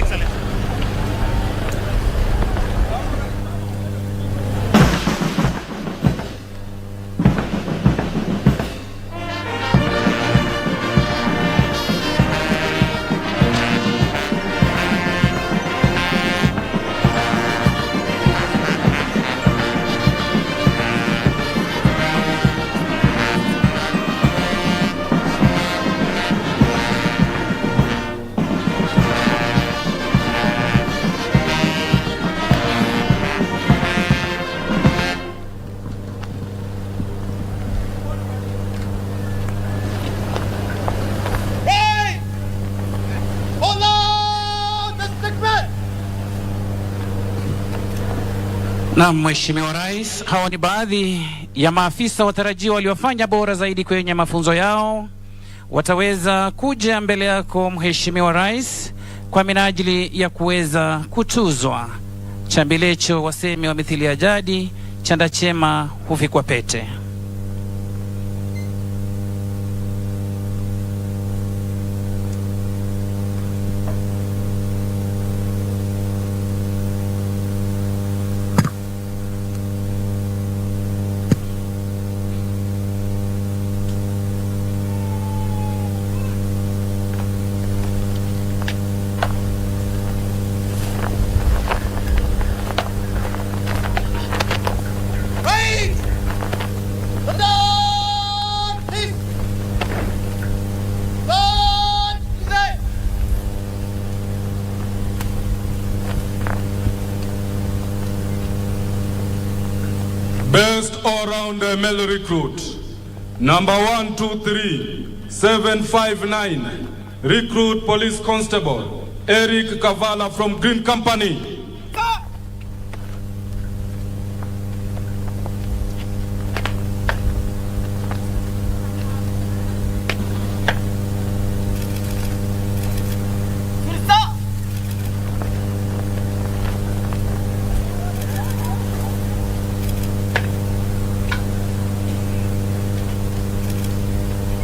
Excellency. Na Mheshimiwa Rais, hawa ni baadhi ya maafisa watarajiwa waliofanya bora zaidi kwenye mafunzo yao. Wataweza kuja mbele yako Mheshimiwa Rais kwa minajili ya kuweza kutuzwa. Chambilecho wasemi wa mithili ya jadi, chanda chema huvikwa pete. Best all-round male recruit, number 123759, recruit police constable Eric Kavala from Green Company.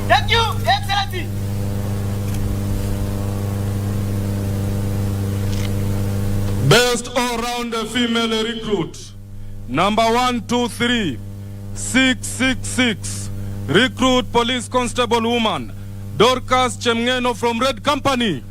Thank you, Excellency. Best all-round female recruit, number 123666, recruit police constable woman Dorcas Chemngeno from Red Company.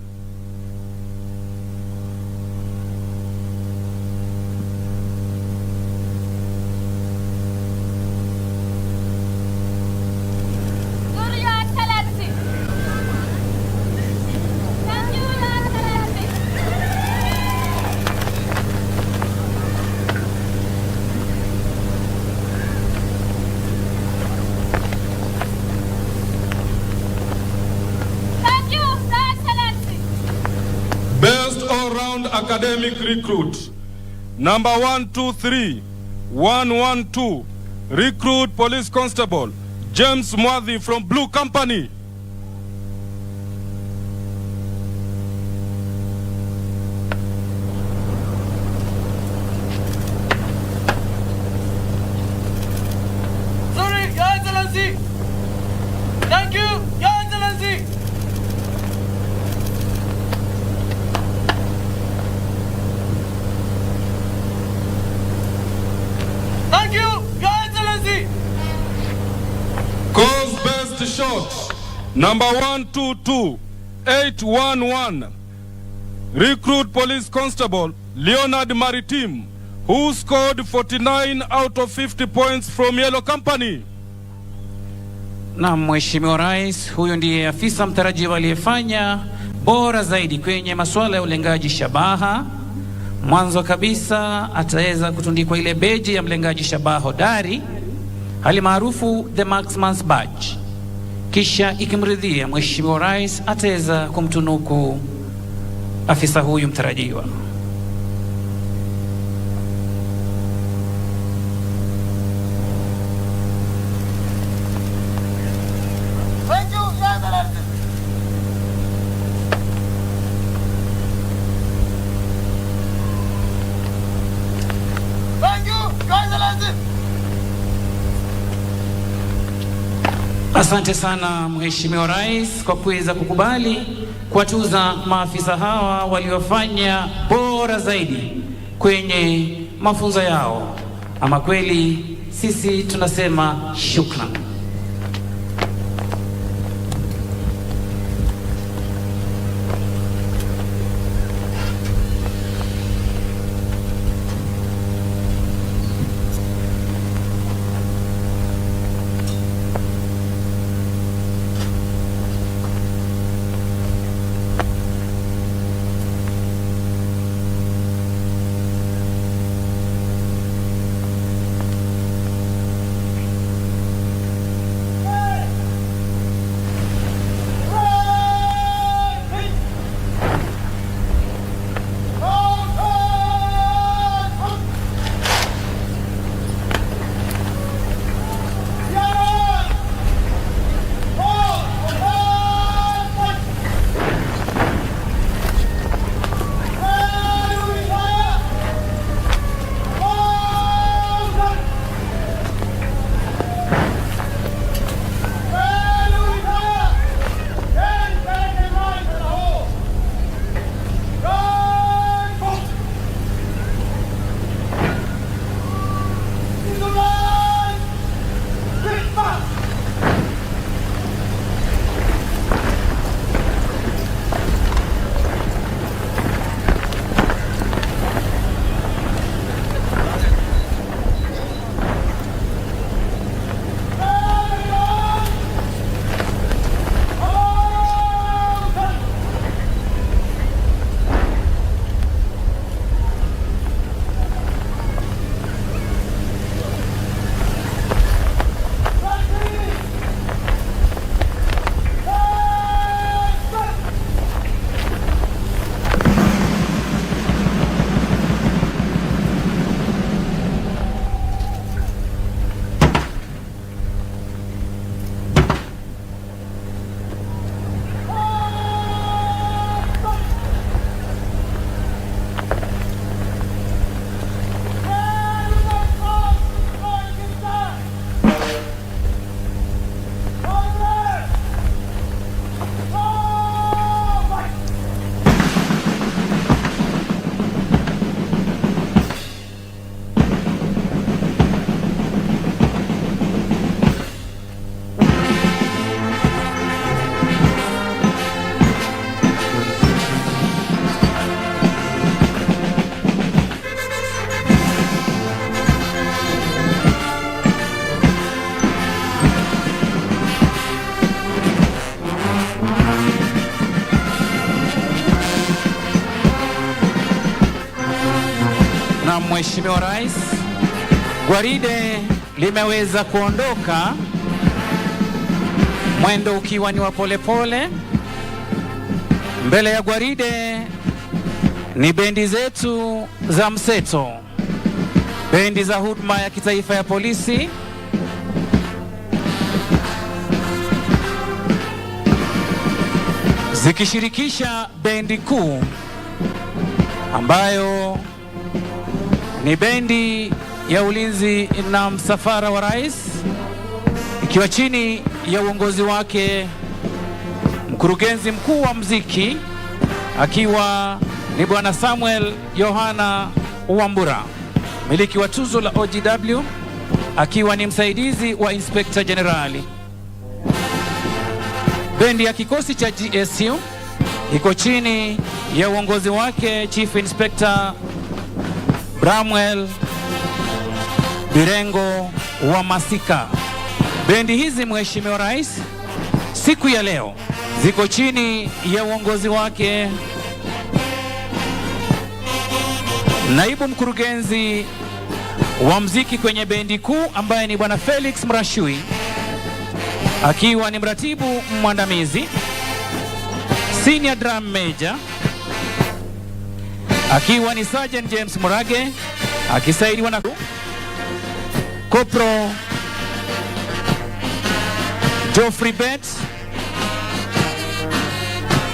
Best all-round academic recruit, number 123112, recruit police constable James Mwadhi from Blue Company. Sorry, Your Excellency. Thank you, Your Excellency. Thank you, Your Excellency. Cause best shot, number 122811, recruit police constable Leonard Maritim, who scored 49 out of 50 points from Yellow Company. Na Mheshimiwa Rais, huyu ndiye afisa mtarajiwa aliyefanya bora zaidi kwenye masuala ya ulengaji shabaha. Mwanzo kabisa ataweza kutundikwa ile beji ya mlengaji shabaha hodari, hali maarufu the marksman's badge. Kisha ikimridhia Mheshimiwa Rais ataweza kumtunuku afisa huyu mtarajiwa. Thank you, Your Excellency. Thank you, Your Excellency. Asante sana Mheshimiwa Rais kwa kuweza kukubali kuwatuza maafisa hawa waliofanya bora zaidi kwenye mafunzo yao. Ama kweli sisi tunasema shukran. Mheshimiwa Rais, gwaride limeweza kuondoka, mwendo ukiwa ni wa polepole. Mbele ya gwaride ni bendi zetu za mseto, bendi za huduma ya kitaifa ya polisi, zikishirikisha bendi kuu ambayo ni bendi ya ulinzi na msafara wa rais, ikiwa chini ya uongozi wake mkurugenzi mkuu wa muziki akiwa ni Bwana Samuel Yohana Wambura, miliki wa tuzo la OGW, akiwa ni msaidizi wa Inspector Generali. Bendi ya kikosi cha GSU iko chini ya uongozi wake Chief Inspector Bramwell Birengo wa Masika. Bendi hizi Mheshimiwa Rais, siku ya leo ziko chini ya uongozi wake naibu mkurugenzi wa muziki kwenye bendi kuu ambaye ni Bwana Felix Mrashui, akiwa ni mratibu mwandamizi, senior drum major akiwa ni Sergeant James Murage, akisaidiwa na Kopro Geoffrey Bet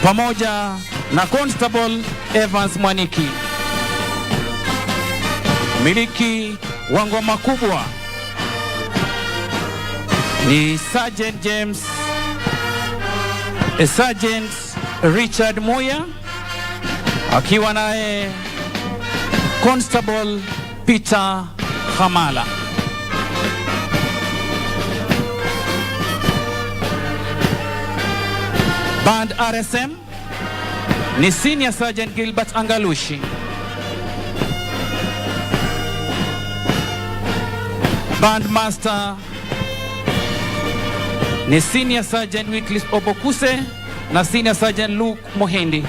pamoja na Constable Evans Mwaniki. Miliki wa ngoma kubwa ni Sergeant Richard Moya, akiwa naye Constable Peter Hamala. Band RSM ni Senior Sergeant Gilbert Angalushi. Band Master ni Senior Sergeant Wycliffe Obokuse na Senior Sergeant Luke Mohindi.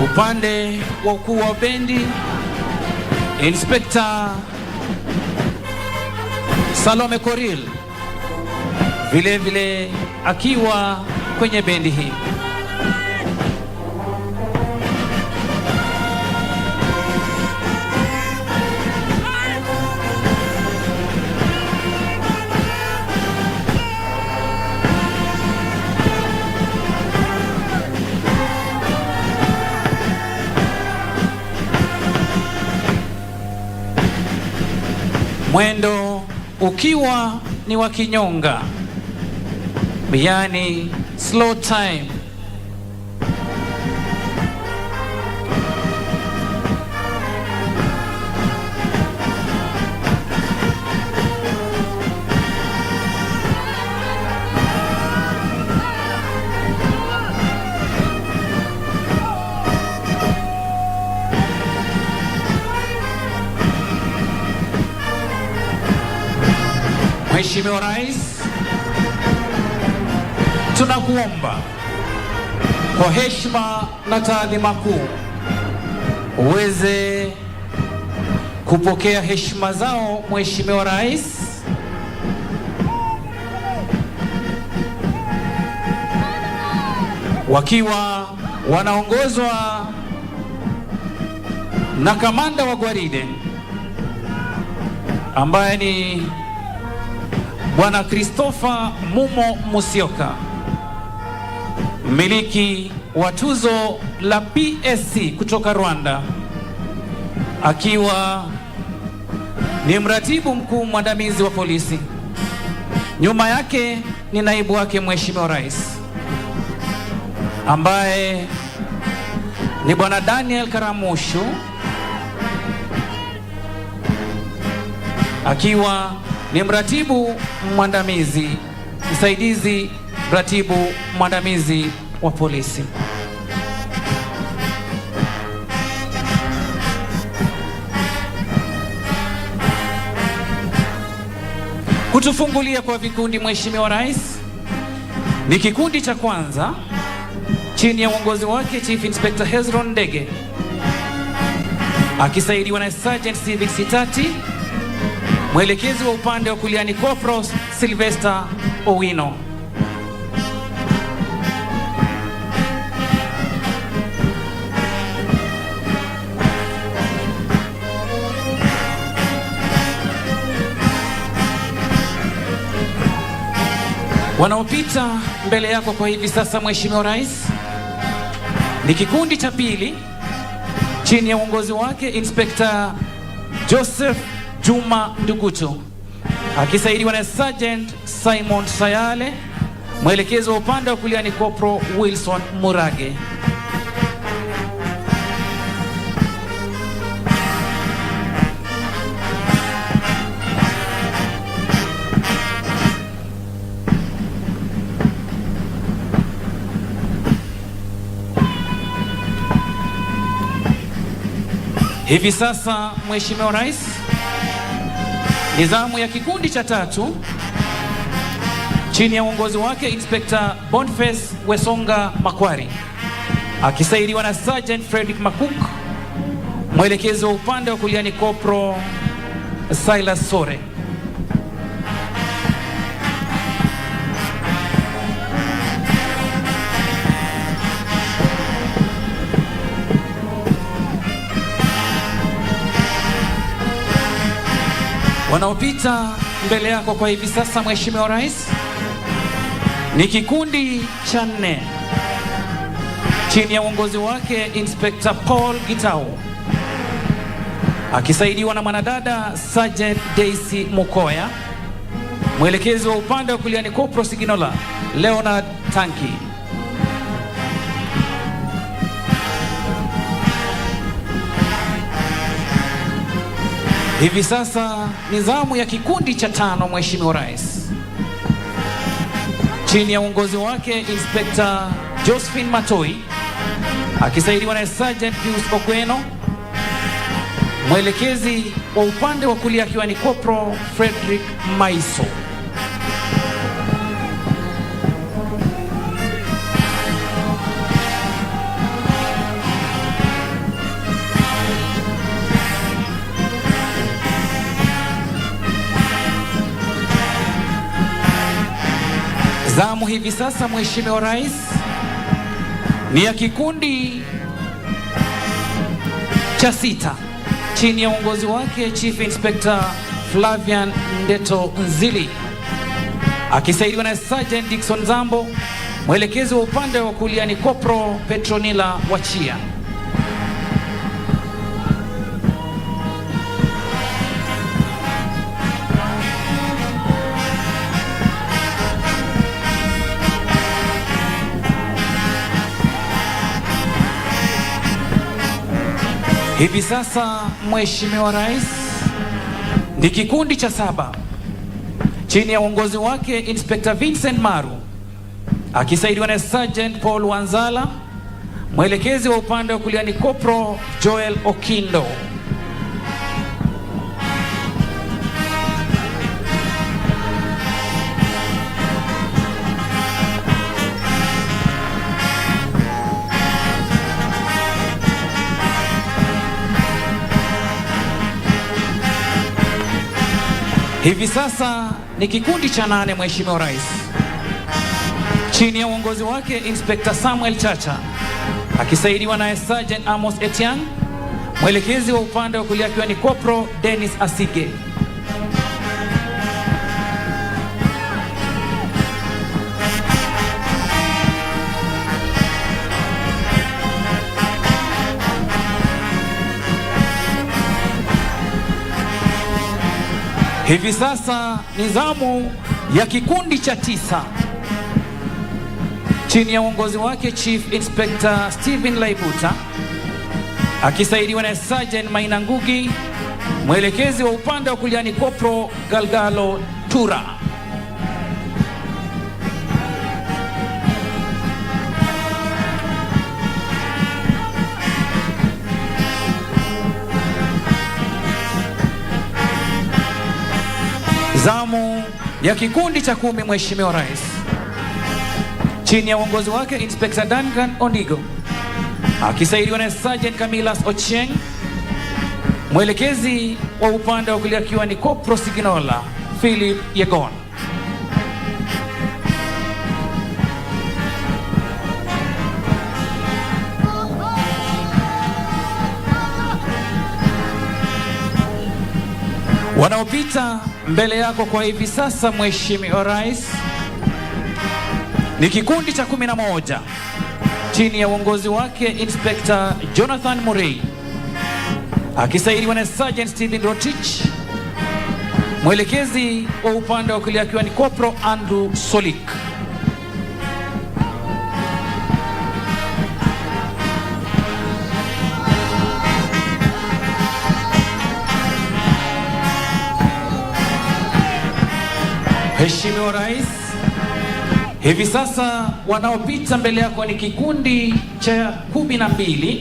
Upande wa ukuu wa bendi, Inspector Salome Koril vile vile akiwa kwenye bendi hii. Mwendo ukiwa ni wa kinyonga, yani slow time. Mheshimiwa Rais, tunakuomba kwa heshima na taadhima kuu uweze kupokea heshima zao Mheshimiwa Rais, wakiwa wanaongozwa na kamanda wa gwaride ambaye ni Bwana Christopher Mumo Musyoka, mmiliki wa tuzo la PSC kutoka Rwanda, akiwa ni mratibu mkuu mwandamizi wa polisi. Nyuma yake ni naibu wake Mheshimiwa Rais ambaye ni Bwana Daniel Karamushu, akiwa ni mratibu mwandamizi msaidizi mratibu mwandamizi wa polisi. Kutufungulia kwa vikundi Mheshimiwa Rais ni kikundi cha kwanza chini ya uongozi wake Chief Inspector Hezron Ndege, akisaidiwa na Sergeant Civic Sitati. Mwelekezi wa upande wa kulia ni Corporal Sylvester Owino. Wanaopita mbele yako kwa hivi sasa Mheshimiwa Rais ni kikundi cha pili chini ya uongozi wake Inspector Joseph Juma Ndugutu, akisaidiwa na Sergeant Simon Sayale. Mwelekezi wa upande wa kulia ni Corporal Wilson Murage. Hivi sasa Mheshimiwa Rais, nizamu ya kikundi cha tatu chini ya uongozi wake Inspector Boniface Wesonga Makwari, akisaidiwa na Sergeant Frederick Makuk. Mwelekezi wa upande wa kulia ni Corporal Silas Sore. Wanaopita mbele yako kwa hivi sasa Mheshimiwa Rais ni kikundi cha nne chini ya uongozi wake Inspector Paul Gitau, akisaidiwa na mwanadada Sergeant Daisy Mukoya. Mwelekezi wa upande wa kulia ni Kopro Siginola Leonard Tanki. Hivi sasa ni zamu ya kikundi cha 5, Mheshimiwa Rais, chini ya uongozi wake Inspector Josephine Matoi, akisaidiwa na Sergeant Pius Okweno. Mwelekezi wa upande wa kulia akiwa ni Kopro Frederick Maiso. Zamu hivi sasa, Mheshimiwa Rais, ni ya kikundi cha 6 chini ya uongozi wake Chief Inspector Flavian Ndeto Nzili, akisaidiwa na Sergeant Dickson Zambo. Mwelekezi wa upande wa kulia ni Kopro Petronila Wachia. Hivi sasa, Mheshimiwa Rais, ni kikundi cha 7 chini ya uongozi wake Inspector Vincent Maru, akisaidiwa na Sergeant Paul Wanzala. Mwelekezi wa upande wa kulia ni Kopro Joel Okindo. Hivi sasa ni kikundi cha 8, Mheshimiwa Rais, chini ya uongozi wake Inspector Samuel Chacha, akisaidiwa na Sergeant Amos Etiang. Mwelekezi wa upande wa kulia akiwa ni Kopro Dennis Asige. Hivi sasa ni zamu ya kikundi cha 9 chini ya uongozi wake Chief Inspector Stephen Laibuta, akisaidiwa na Sergeant Maina Ngugi. Mwelekezi wa upande wa kulia ni Kopro Galgalo Tura. Zamu ya kikundi cha 10, Mheshimiwa Rais, chini ya uongozi wake Inspector Duncan Ondigo, akisaidiwa na Sergeant Camillus Ochieng. Mwelekezi wa upande wa kulia akiwa ni Kopro Siginola Philip Yegon. Wanaopita mbele yako kwa hivi sasa, Mheshimiwa Rais, ni kikundi cha 11 chini ya uongozi wake Inspector Jonathan Murray, akisaidiwa na Sergeant Stephen Rotich. Mwelekezi wa upande wa kulia akiwa ni Kopro Andrew Solik. Mheshimiwa Rais, hivi sasa wanaopita mbele yako ni kikundi cha 12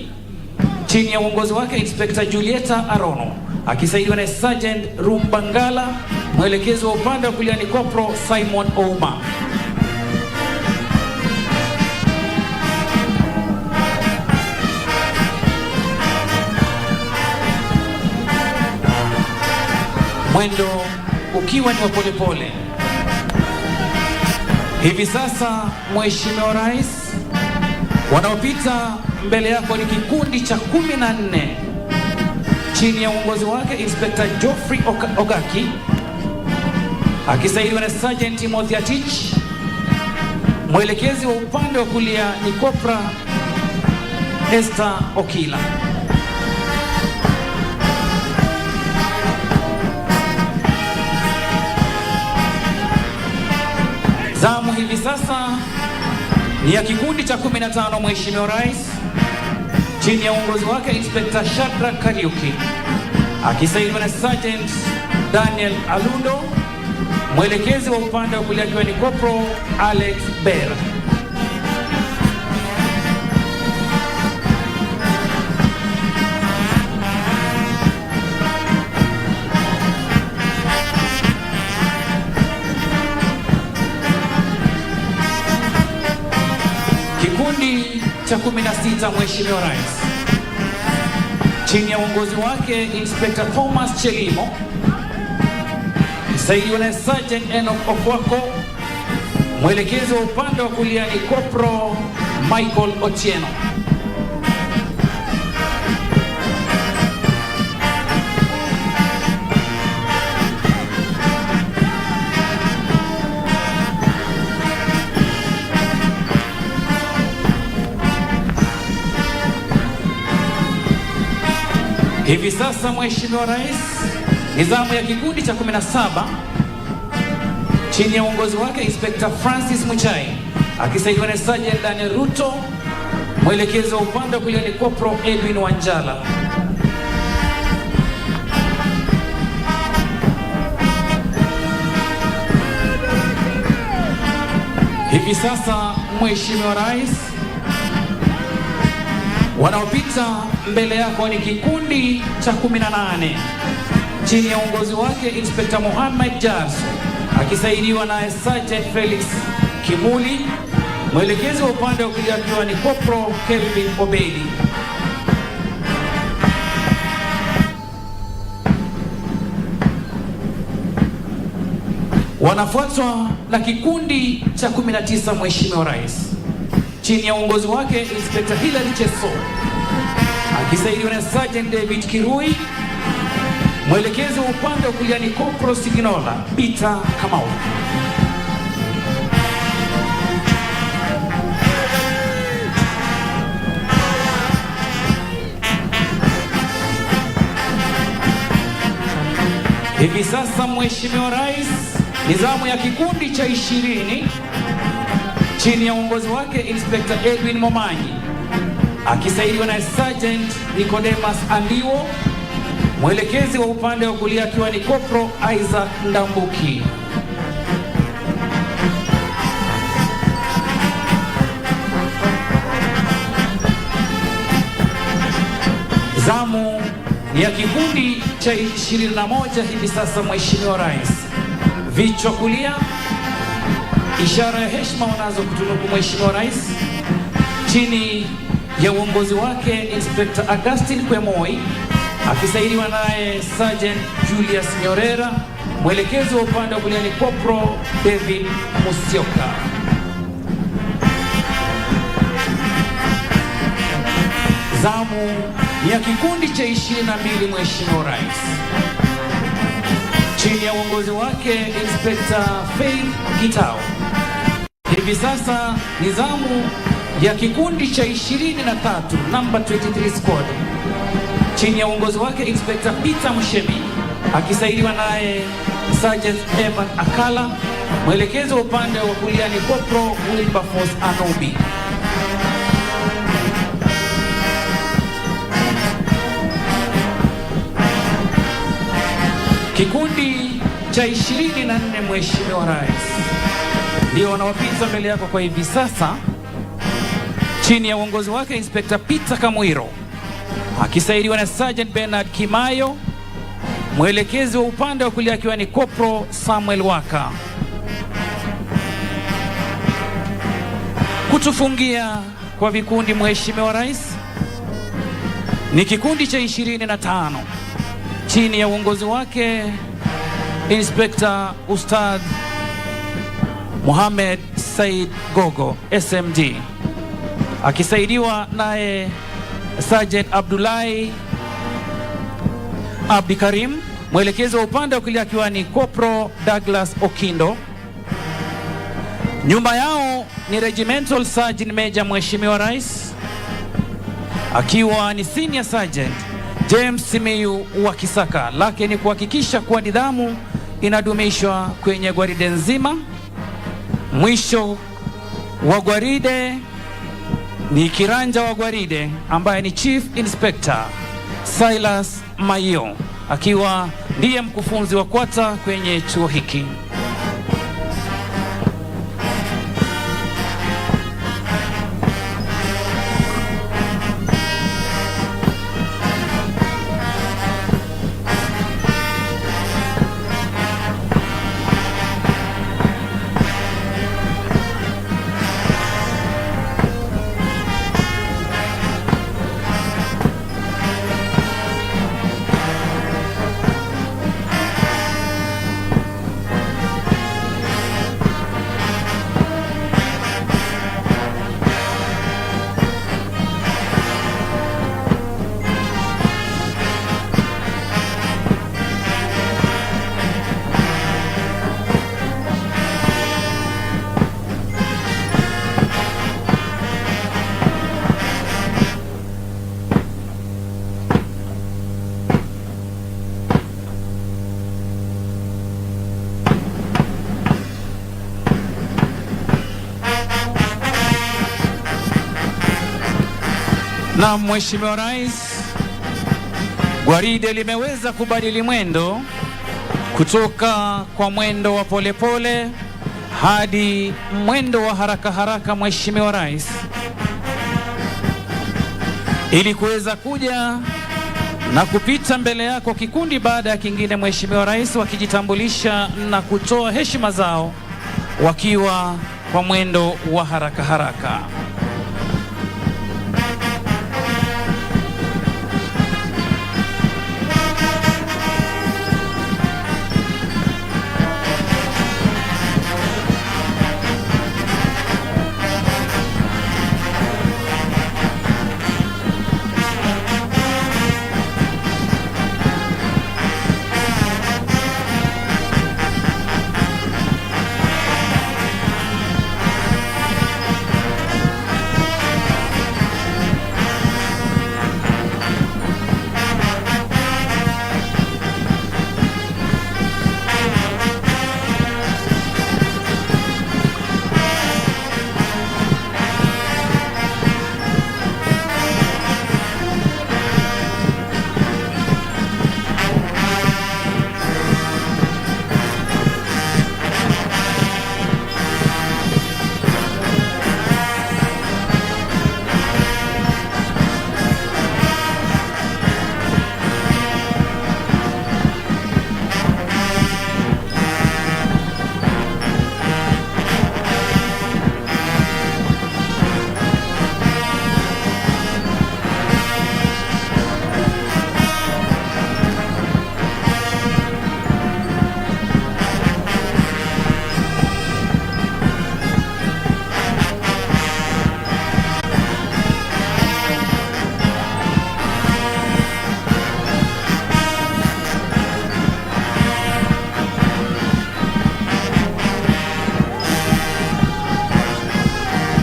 chini ya uongozi wake Inspector Julieta Arono, akisaidiwa na Sergeant Rumbangala. Mwelekezi wa upande wa kulia ni Kopro Simon Ouma. Mwendo ukiwa ni wa polepole. Hivi sasa, Mheshimiwa Rais, wanaopita mbele yako ni kikundi cha 14 chini ya uongozi wake Inspector Geoffrey Ogaki, akisaidiwa na Sergeant Timothy Atich. Mwelekezi wa upande wa kulia ni Kopra Esther Okila. Zamu hivi sasa ni ya kikundi cha 15, Mheshimiwa Rais, chini ya uongozi wake Inspector Shadrack Kariuki, akisaidiwa na Sergeant Daniel Alundo, mwelekezi wa upande wa kulia akiwa ni Corporal Alex Bera. Kikundi cha 16, Mheshimiwa Rais, chini ya uongozi wake Inspector Thomas Chelimo, msaidiwa na Sergeant Enoch Okwako, mwelekezi wa upande wa kulia ni Corporal Michael Otieno. Hivi sasa, Mheshimiwa Rais, nizamu ya kikundi cha 17 chini ya uongozi wake Inspector Francis Muchai, akisaidiwa na Sergeant Daniel Ruto, mwelekezi wa upande wa kulia ni Corporal Edwin Wanjala. Hivi sasa, Mheshimiwa Rais, wanaopita mbele yako ni kikundi cha 18 chini ya uongozi wake Inspector Mohamed Jarso, akisaidiwa na Sergeant Felix Kimuli, mwelekezi wa upande wa kulia akiwa ni Corporal Kelvin Obedi. Wanafuatwa na kikundi cha 19, Mheshimiwa Rais, chini ya uongozi wake Inspector Hilary Cheso, akisaidiwa na Sergeant David Kirui, mwelekezi wa upande wa kulia ni Corporal Siginola Peter Kamau. Hivi sasa, Mheshimiwa Rais, nizamu ya kikundi cha 20 chini ya uongozi wake Inspector Edwin Momanyi, akisaidiwa na Sergeant Nicodemus Andiwo, mwelekezi wa upande wa kulia akiwa ni Corporal Isaac Ndambuki. Zamu ya kikundi cha 21 hivi sasa, Mheshimiwa Rais, vichwa kulia, ishara ya heshima wanazo kutunuku Mheshimiwa Rais, chini ya uongozi wake Inspector Augustine Kwemoi, akisaidiwa naye Sergeant Julius Nyorera, mwelekezi wa upande wa kulia ni Corporal David Musyoka. Zamu ya kikundi cha 22, Mheshimiwa Rais, chini ya uongozi wake Inspector Faith Gitao. Hivi sasa ni zamu ya kikundi cha 23, number 23 squad, chini ya uongozi wake Inspector Peter Mushemi, akisaidiwa naye Sergeant Evan Akala, mwelekezi wa upande wa kulia ni Corporal Wilberforce Anobi. Kikundi cha 24, Mheshimiwa Rais, ndio wanaopita mbele yako kwa hivi sasa, chini ya uongozi wake Inspector Peter Kamwiro, akisaidiwa na Sergeant Bernard Kimayo, mwelekezi wa upande wa kulia akiwa ni Corporal Samuel Waka. Kutufungia kwa vikundi, Mheshimiwa Rais, ni kikundi cha 25 chini ya uongozi wake Inspector Ustadh Mohamed Said Gogo SMD, akisaidiwa naye Sergeant Abdullahi Abdi Karim, mwelekezi wa upande wa kulia akiwa ni Corporal Douglas Okindo. Nyuma yao ni Regimental Sergeant Major, Mheshimiwa Rais, akiwa ni Senior Sergeant James Simiyu wa Kisaka. Lake ni kuhakikisha kuwa nidhamu inadumishwa kwenye gwaride nzima. Mwisho wa gwaride ni kiranja wa gwaride ambaye ni Chief Inspector Silas Mayo, akiwa ndiye mkufunzi wa kwata kwenye chuo hiki. Na Mheshimiwa Rais, gwaride limeweza kubadili mwendo kutoka kwa mwendo wa polepole hadi mwendo wa haraka haraka, Mheshimiwa Rais, ili kuweza kuja na kupita mbele yako kikundi baada ya kingine, Mheshimiwa Rais, wakijitambulisha na kutoa heshima zao wakiwa kwa mwendo wa haraka haraka.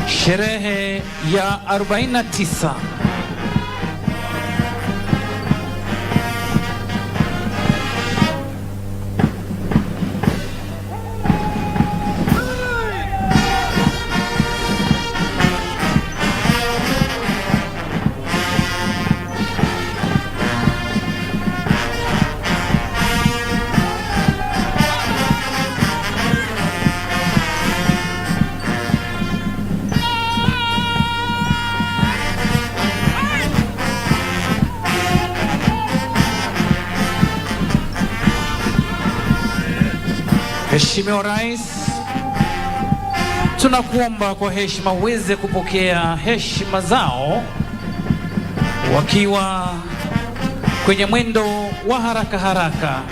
Sherehe ya 49 Mheshimiwa Rais, tunakuomba kwa heshima uweze kupokea heshima zao wakiwa kwenye mwendo wa haraka haraka.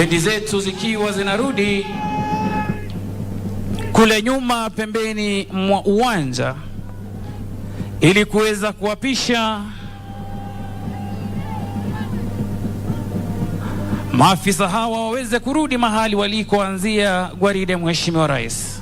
bendi zetu zikiwa zinarudi kule nyuma pembeni mwa uwanja ili kuweza kuwapisha maafisa hawa waweze kurudi mahali walikoanzia gwaride Mheshimiwa Rais.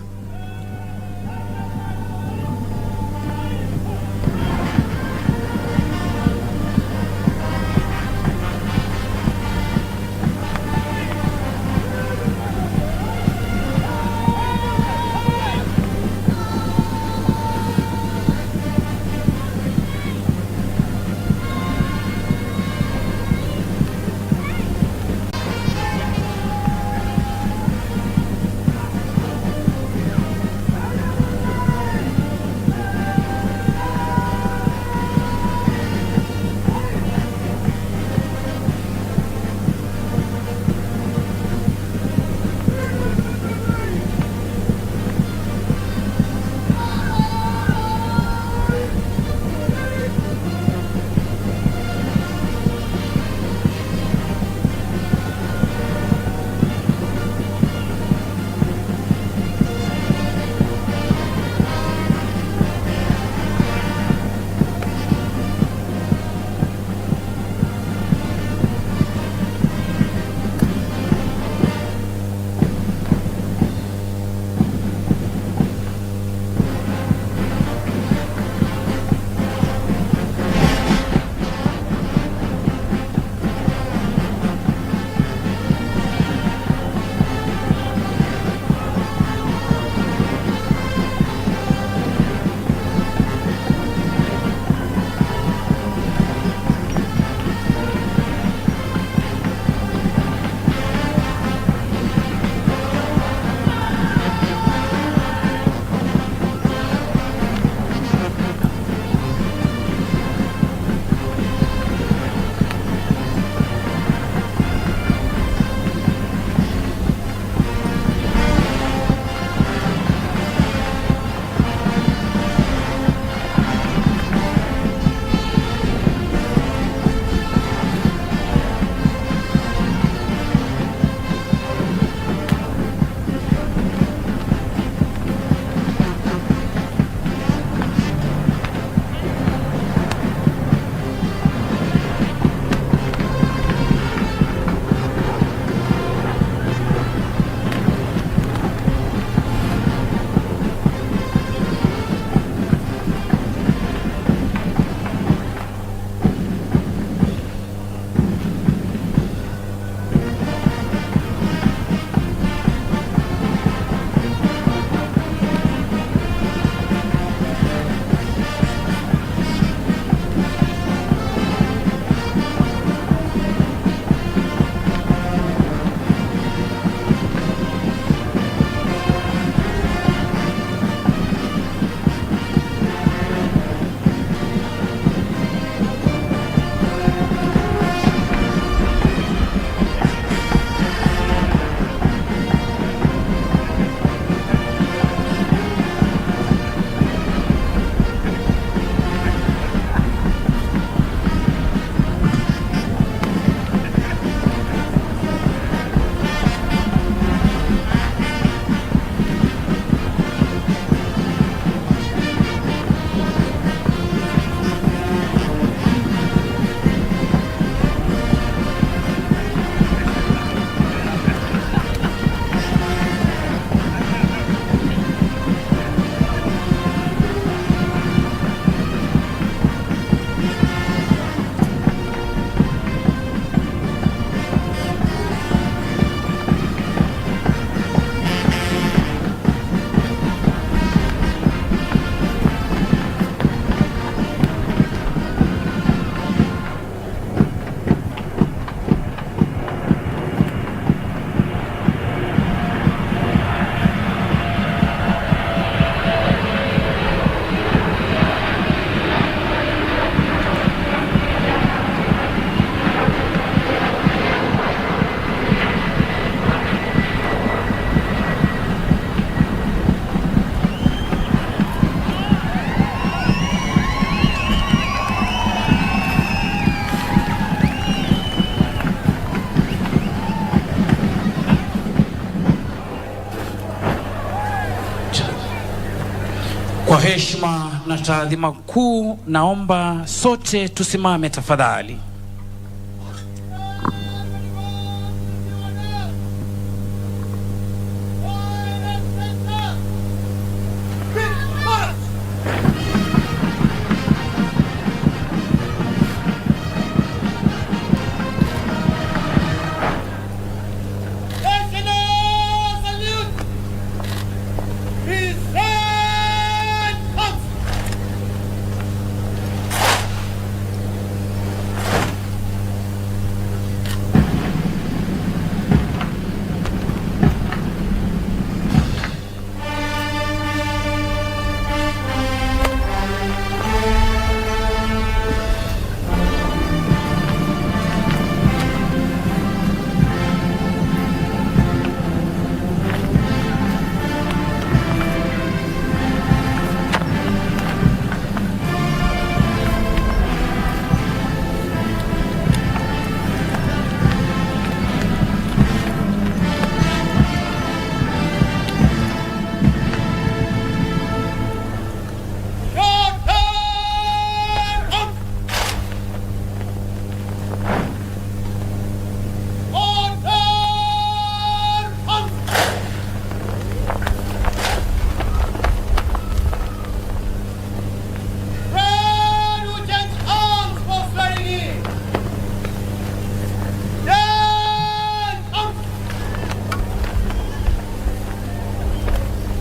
heshima na taadhima kuu, naomba sote tusimame tafadhali.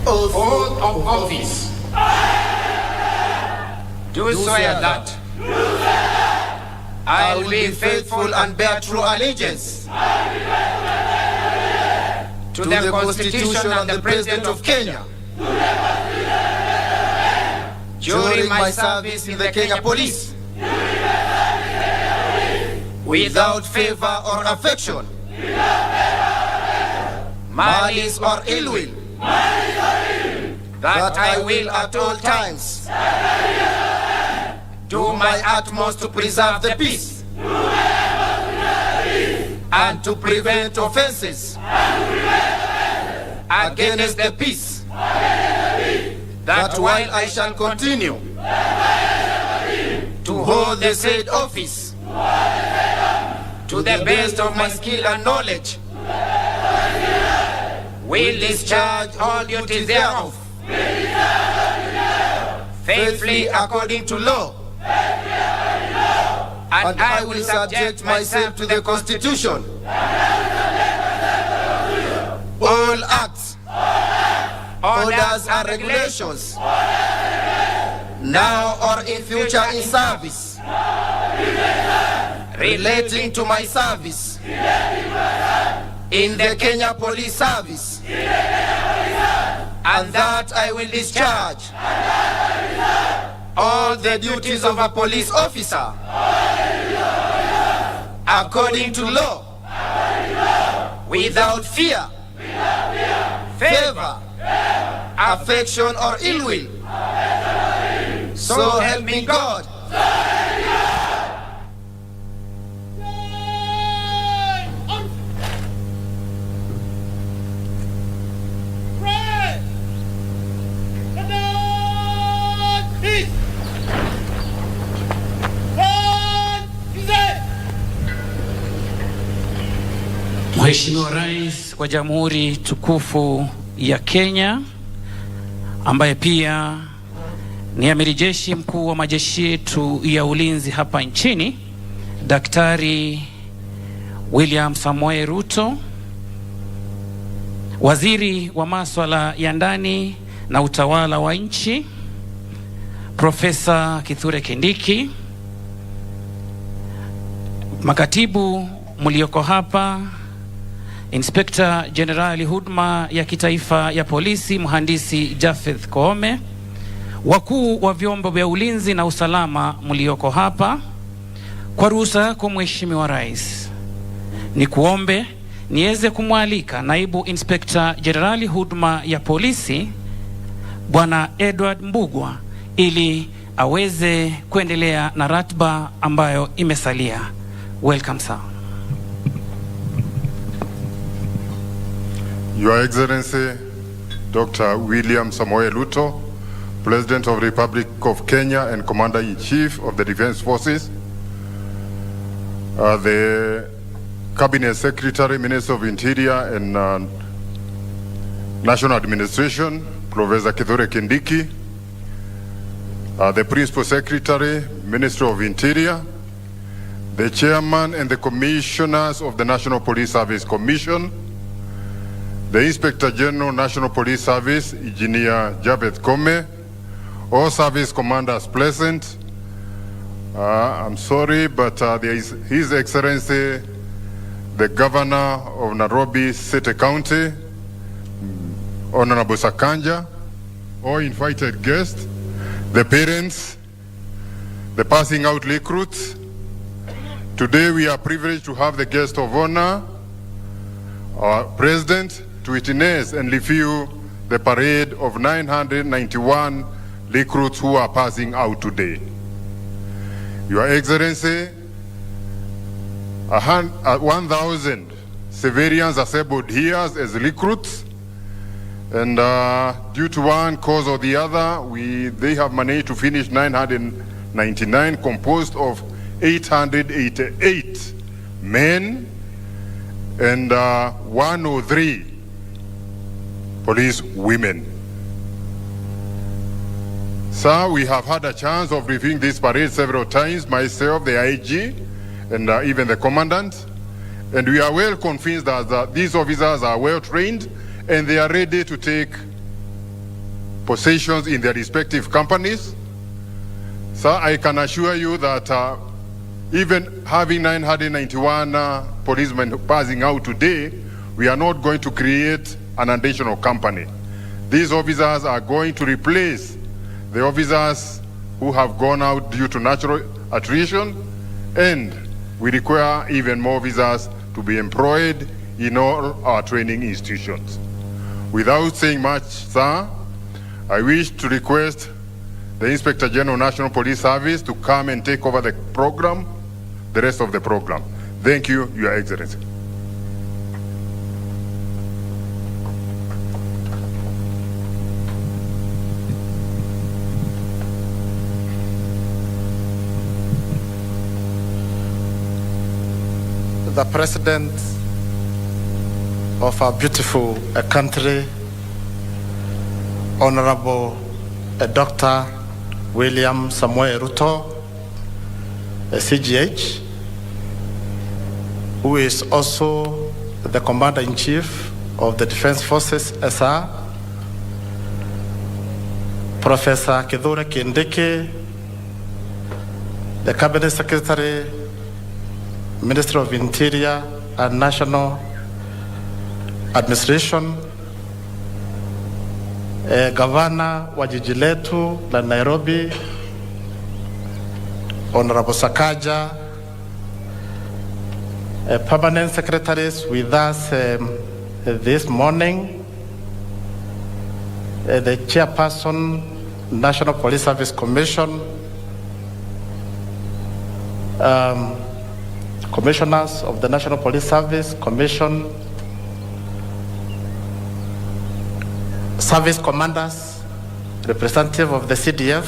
Oath of office. Do swear that I will be faithful and bear true allegiance to the Constitution and the President of Kenya during my service in the Kenya Police, without favor or affection, malice or ill will, that I will at all times do my utmost to preserve the peace and to prevent offenses against the peace, that while I shall continue to hold the said office to the best of my skill and knowledge, will discharge all duties thereof faithfully according to law, and I will subject myself to the Constitution, all acts, orders and regulations, now or in future in service, relating to my service in the Kenya Police Service, and that I will discharge all the duties of a police officer according to law, without fear, favor, affection or ill will. So help me God. Mheshimiwa Rais wa Jamhuri tukufu ya Kenya, ambaye pia ni Amiri Jeshi Mkuu wa majeshi yetu ya ulinzi hapa nchini, Daktari William Samoei Ruto, Waziri wa Masuala ya Ndani na Utawala wa Nchi, Profesa Kithure Kindiki, makatibu mlioko hapa, Inspector Generali Huduma ya Kitaifa ya Polisi Mhandisi Jafeth Koome, wakuu wa vyombo vya ulinzi na usalama mlioko hapa, kwa ruhusa yako Mheshimiwa Rais, ni kuombe niweze kumwalika Naibu Inspector Generali Huduma ya Polisi Bwana Edward Mbugwa ili aweze kuendelea na ratiba ambayo imesalia. Welcome sir. Your Excellency Dr. William Samoei Ruto, President of the Republic of Kenya and Commander-in-Chief of the Defense Forces, the Cabinet Secretary, Minister of Interior and National Administration, Professor Kithure Kindiki, the Principal Secretary, Minister of Interior, the Chairman and the Commissioners of the National Police Service Commission, the Inspector General, National Police Service, Engineer Javed Kome, all service commanders present. I'm sorry, but there is His Excellency, the Governor of Nairobi City County, Honorable Sakanja, all invited guests, the parents, the passing out recruits. Today we are privileged to have the guest of honor, our President, to witness and review the parade of 991 recruits who are passing out today. Your Excellency, 1,000 civilians assembled here as recruits, and due to one cause or the other, they have managed to finish 999, composed of 888 men and 103 police women. Sir, we have had a chance of reviewing this parade several times, myself, the IG, and even the commandant, and we are well convinced that these officers are well trained and they are ready to take positions in their respective companies. Sir, I can assure you that even having 991 policemen passing out today, we are not going to create an additional company. These officers are going to replace the officers who have gone out due to natural attrition, and we require even more officers to be employed in all our training institutions. Without saying much, sir, I wish to request the Inspector General National Police Service to come and take over the program, the rest of the program. Thank you, Your Excellency. The President of our beautiful country, Honorable Dr. William Samuel Ruto, CGH, who is also the Commander-in-Chief of the Defense Forces, SR, Professor Kithure Kindiki, the Cabinet Secretary, Minister of Interior and National Administration, Governor wa jiji letu la Nairobi, Honorable Sakaja, permanent secretaries with us this morning, the Chairperson, National Police Service Commission, Commissioners of the National Police Service Commission, service commanders, representative of the CDF,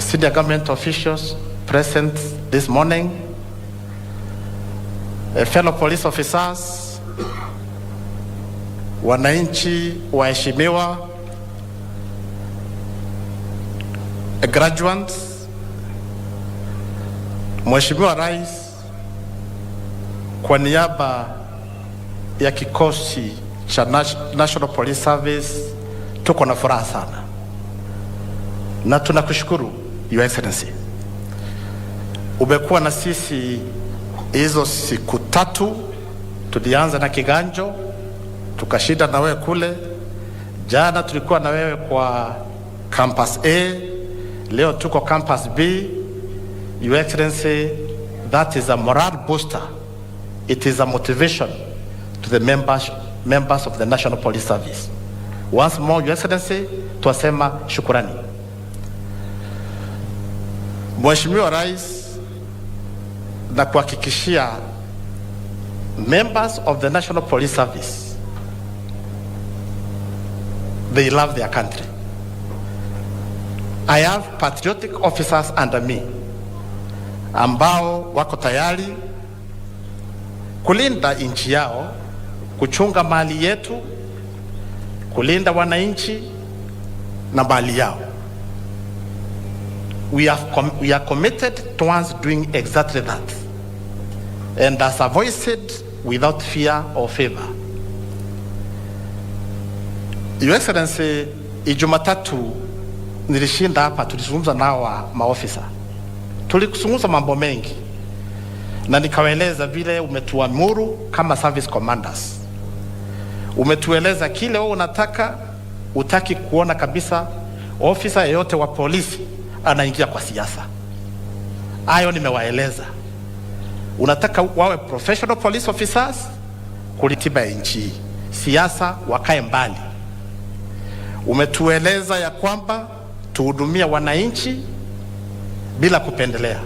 senior government officials present this morning, fellow police officers, wananchi waheshimiwa, graduates, Mheshimiwa Rais, kwa niaba ya kikosi cha National Police Service, tuko na furaha sana na tunakushukuru Your Excellency. Umekuwa na sisi hizo siku tatu, tulianza na Kiganjo, tukashinda na wewe kule. Jana tulikuwa na wewe kwa campus A, leo tuko campus B. Your Excellency, that is a morale booster. It is a motivation to the members of the National Police Service. Once more, Your Excellency, tuasema shukurani. Mheshimiwa Rais, na kuhakikishia members of the National Police Service, they love their country. I have patriotic officers under me ambao wako tayari kulinda nchi yao, kuchunga mali yetu, kulinda wananchi na mali yao. We are committed towards doing exactly that, and as I've always said, without fear or favor. Your Excellency, Ijumatatu nilishinda hapa, tulizungumza nao maofisa, tulizungumza mambo mengi na nikawaeleza vile umetuamuru kama service commanders. Umetueleza kile wewe unataka, utaki kuona kabisa ofisa yeyote wa polisi anaingia kwa siasa. Hayo nimewaeleza. Unataka wawe professional police officers kulitiba ya nchi, siasa wakae mbali. Umetueleza ya kwamba tuhudumia wananchi bila kupendelea.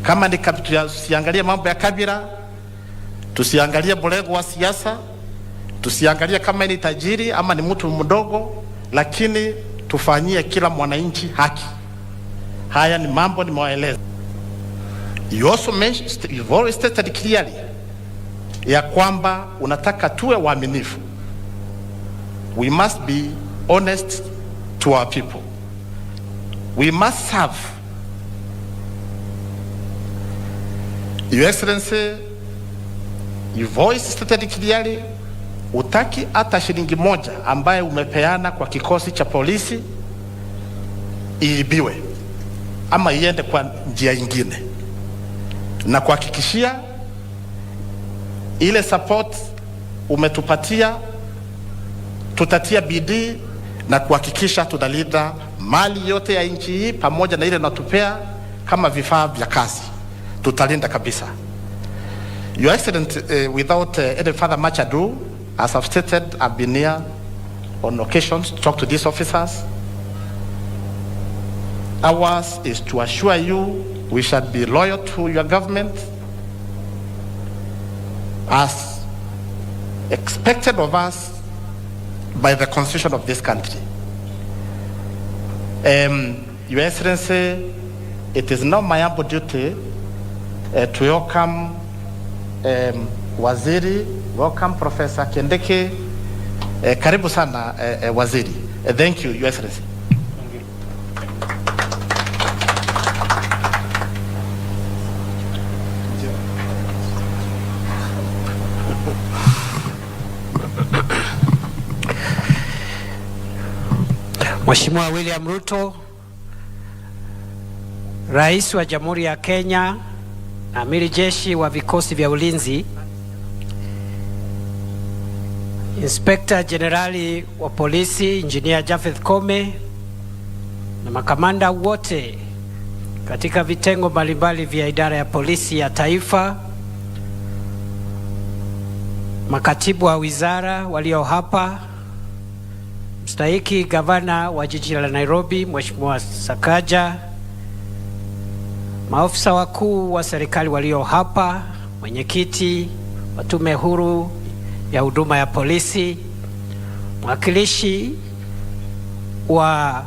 Kama ni tusiangalie mambo ya kabila, tusiangalie mlengo wa siasa, tusiangalie kama ni tajiri ama ni mtu mdogo, lakini tufanyie kila mwananchi haki. Haya ni mambo nimewaeleza. You've always stated clearly ya kwamba unataka tuwe waaminifu. We must be honest to our people. We must serve. Your Excellency, you've always stated clearly, utaki hata shilingi moja ambaye umepeana kwa kikosi cha polisi iibiwe ama iende kwa njia nyingine, na kuhakikishia ile support umetupatia, tutatia bidii na kuhakikisha tunalinda mali yote ya nchi hii pamoja na ile natupea kama vifaa vya kazi, tutalinda kabisa. Your Excellency, without any further much ado, as I've stated, I've been here on occasions to talk to these officers. Ours is to assure you we shall be loyal to your government as expected of us by the constitution of this country. Your Excellency, it is now my humble duty to welcome Waziri, welcome Professor Kindiki. Karibu sana Waziri. Thank you, Your Excellency. Mheshimiwa William Ruto, Rais wa Jamhuri ya Kenya na Amiri Jeshi wa vikosi vya ulinzi, Inspector Generali wa polisi Engineer Japhet Kome na makamanda wote katika vitengo mbalimbali vya idara ya polisi ya taifa, makatibu wa wizara walio hapa, mstahiki gavana wa jiji la Nairobi Mheshimiwa Sakaja, maofisa wakuu wa serikali walio hapa, mwenyekiti wa tume huru ya huduma ya polisi, mwakilishi wa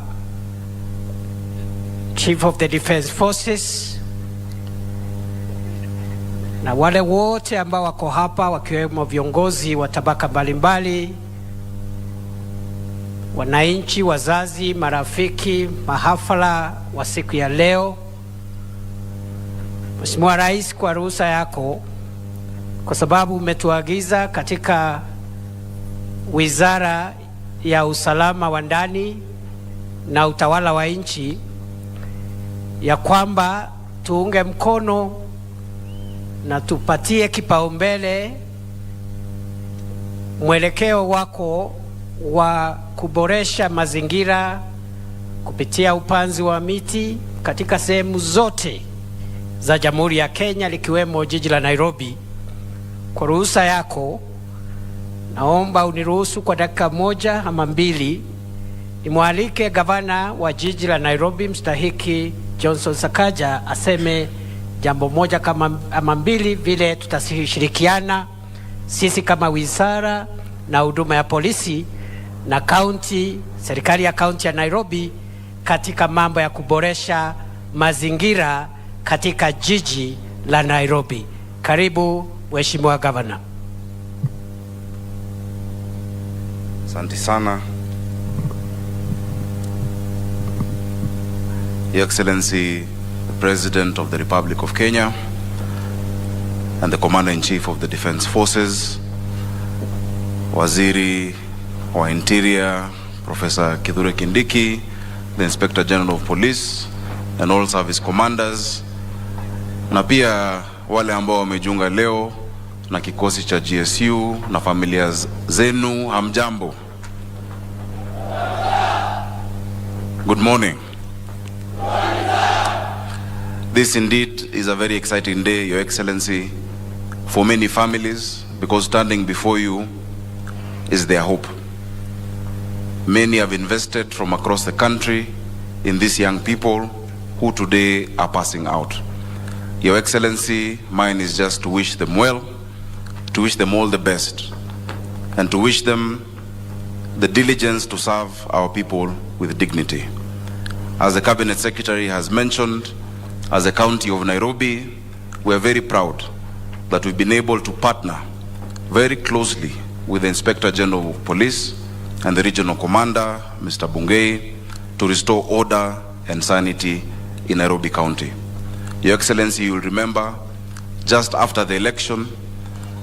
Chief of the Defense Forces, na wale wote ambao wako hapa wakiwemo viongozi wa tabaka mbalimbali, wananchi, wazazi, marafiki, mahafala wa siku ya leo. Mheshimiwa Rais, kwa ruhusa yako, kwa sababu umetuagiza katika Wizara ya Usalama wa Ndani na Utawala wa Nchi ya kwamba tuunge mkono na tupatie kipaumbele mwelekeo wako wa kuboresha mazingira kupitia upanzi wa miti katika sehemu zote za Jamhuri ya Kenya likiwemo jiji la Nairobi. Kwa ruhusa yako, naomba uniruhusu kwa dakika moja ama mbili nimwalike gavana wa jiji la Nairobi mstahiki Johnson Sakaja aseme jambo moja kama ama mbili, vile tutashirikiana sisi kama wizara na huduma ya polisi na county, serikali ya county ya Nairobi katika mambo ya kuboresha mazingira katika jiji la Nairobi. Karibu Mheshimiwa Governor. Asante sana. Your Excellency, the President of the Republic of Kenya and the Commander-in-Chief of the Defense Forces, Waziri wa Interior, Professor Kithure Kindiki, the Inspector General of Police and all service commanders, na pia wale ambao wamejiunga leo na kikosi cha GSU na familia zenu, hamjambo. Good morning. This indeed is a very exciting day, Your Excellency, for many families, because standing before you is their hope. Many have invested from across the country in these young people who today are passing out. Your Excellency, mine is just to wish them well, to wish them all the best, and to wish them the diligence to serve our people with dignity. As the Cabinet Secretary has mentioned, as a county of Nairobi, we are very proud that we've been able to partner very closely with the Inspector General of Police and the Regional Commander, Mr. Bungei, to restore order and sanity in Nairobi County. Your Excellency, you will remember, just after the election,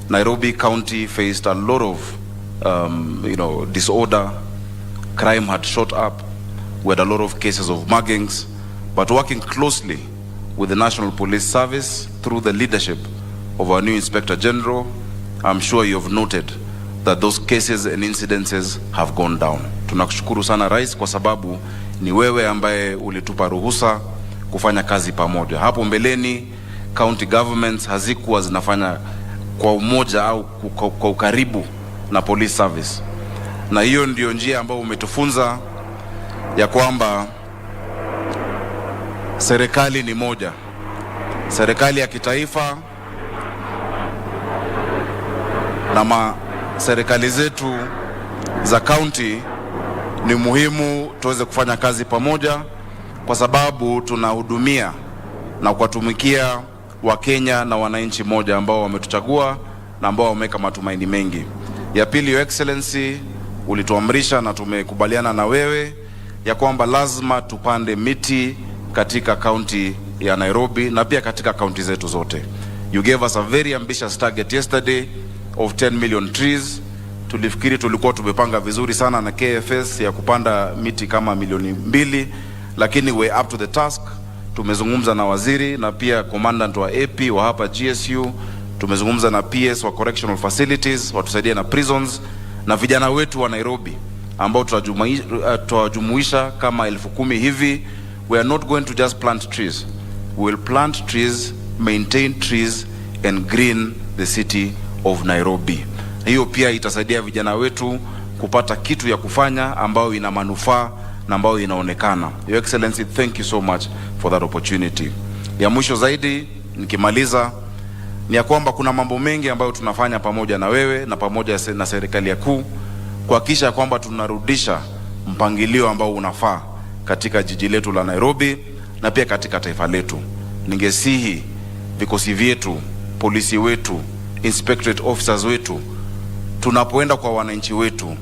Nairobi County faced a lot of disorder. Crime had shot up. We had a lot of cases of muggings, but working closely with the National Police Service through the leadership of our new Inspector General, I'm sure you have noted that those cases and incidences have gone down. Tunakushukuru sana Rais kwa sababu ni wewe ambaye ulitupa ruhusa kufanya kazi pamoja. Hapo mbeleni county governments hazikuwa zinafanya kwa umoja au kwa ukaribu na police service. Na hiyo ndio njia ambayo umetufunza ya kwamba serikali ni moja. Serikali ya kitaifa na serikali zetu za county ni muhimu tuweze kufanya kazi pamoja, kwa sababu tunahudumia na kuwatumikia Wakenya na wananchi moja ambao wametuchagua na ambao wameweka matumaini mengi. Ya pili, Your Excellency, ulituamrisha na tumekubaliana na wewe ya kwamba lazima tupande miti katika county ya Nairobi na pia katika county zetu zote. You gave us a very ambitious target yesterday of 10 million trees. Tulifikiri tulikuwa tumepanga vizuri sana na KFS ya kupanda miti kama 2,000,000, lakini we up to the task. Tumezungumza na waziri na pia commandant wa AP wa hapa GSU, tumezungumza na PS wa correctional facilities watusaidie na prisons, na vijana wetu wa Nairobi ambao tutajumuisha kama 10,000 hivi. We are not going to just plant trees. We will plant trees, maintain trees and green the city of Nairobi. Hiyo pia itasaidia vijana wetu kupata kitu ya kufanya ambayo ina manufaa na ambayo inaonekana. Your Excellency, thank you so much for that opportunity. Ya mwisho zaidi nikimaliza ni ya kwamba kuna mambo mengi ambayo tunafanya pamoja na wewe na pamoja na serikali ya kuu kuhakikisha kwamba tunarudisha mpangilio ambao unafaa katika jiji letu la Nairobi na pia katika taifa letu. Ningesihi vikosi vyetu, polisi wetu, inspectorate officers wetu, tunapoenda kwa wananchi wetu,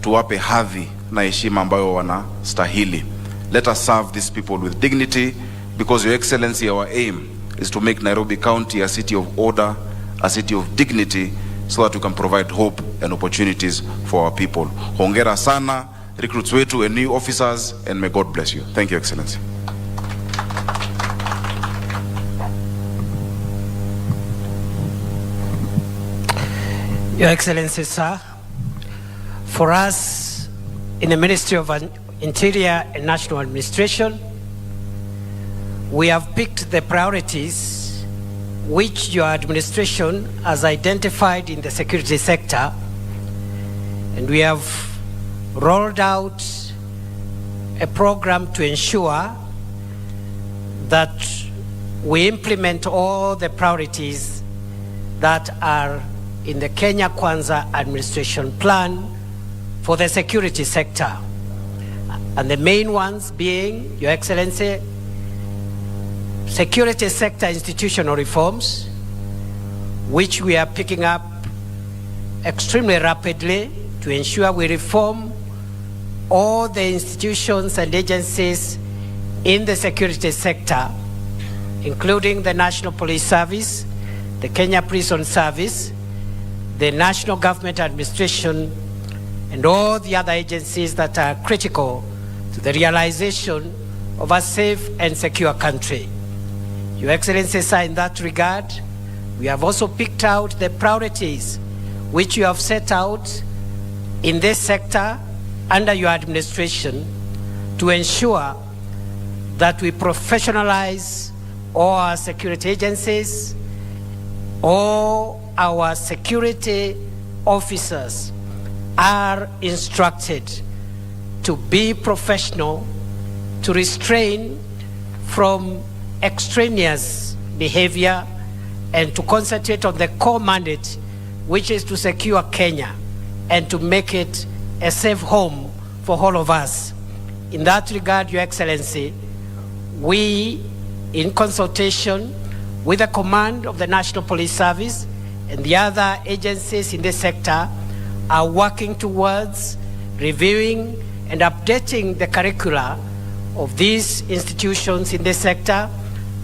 tuwape hadhi na heshima ambayo wanastahili. Let us serve these people with dignity, because Your Excellency, our aim is to make Nairobi County a city of order, a city of dignity, so that we can provide hope and opportunities for our people. Hongera sana recruits wetu and new officers, and may God bless you. Thank you, Excellency. Your Excellency, sir, for us in the Ministry of Interior and National Administration, we have picked the priorities which your administration has identified in the security sector, and we have rolled out a program to ensure that we implement all the priorities that are in the Kenya Kwanza administration plan for the security sector. and the main ones being, Your Excellency, security sector institutional reforms, which we are picking up extremely rapidly to ensure we reform all the institutions and agencies in the security sector, including the National Police Service, the Kenya Prison Service, the National Government Administration, and all the other agencies that are critical to the realization of a safe and secure country. Your Excellency, sir, in that regard, we have also picked out the priorities which you have set out in this sector under your administration to ensure that we professionalize all our security agencies, all our security officers are instructed to be professional, to restrain from extraneous behavior, and to concentrate on the core mandate, which is to secure Kenya and to make it a safe home for all of us. In that regard, Your Excellency, we, in consultation with the command of the National Police Service and the other agencies in this sector, are working towards reviewing and updating the curricula of these institutions in this sector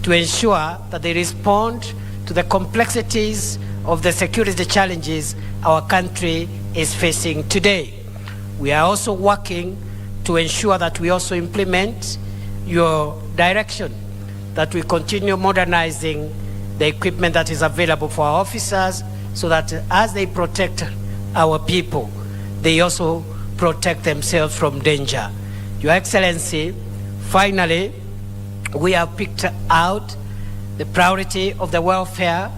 to ensure that they respond to the complexities of the security challenges our country is facing today. We are also working to ensure that we also implement your direction, that we continue modernizing the equipment that is available for our officers, so that as they protect our people, they also protect themselves from danger. Your Excellency, finally, we have picked out the priority of the welfare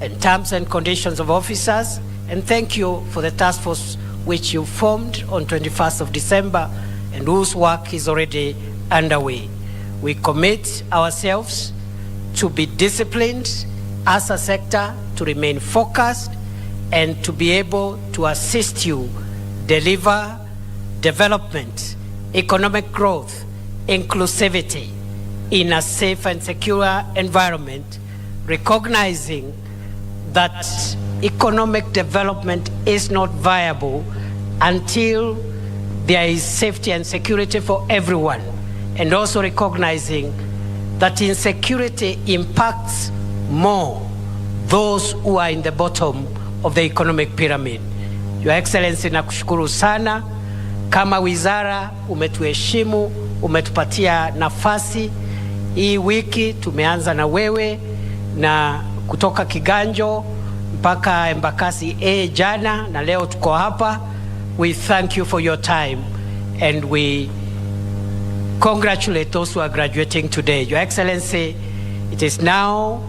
and terms and conditions of officers, and thank you for the task force which you formed on 21st of December and whose work is already underway. We commit ourselves to be disciplined as a sector, to remain focused, and to be able to assist you deliver development, economic growth, inclusivity in a safe and secure environment, recognizing that economic development is not viable until there is safety and security for everyone, and also recognizing that insecurity impacts more those who are in the bottom of the economic pyramid. Your Excellency, nakushukuru sana. Kama wizara umetuheshimu, umetupatia nafasi. Hii wiki tumeanza na wewe na kutoka Kiganjo mpaka Embakasi jana, na leo tuko hapa. We thank you for your time and we congratulate those who are graduating today. Your Excellency, it is now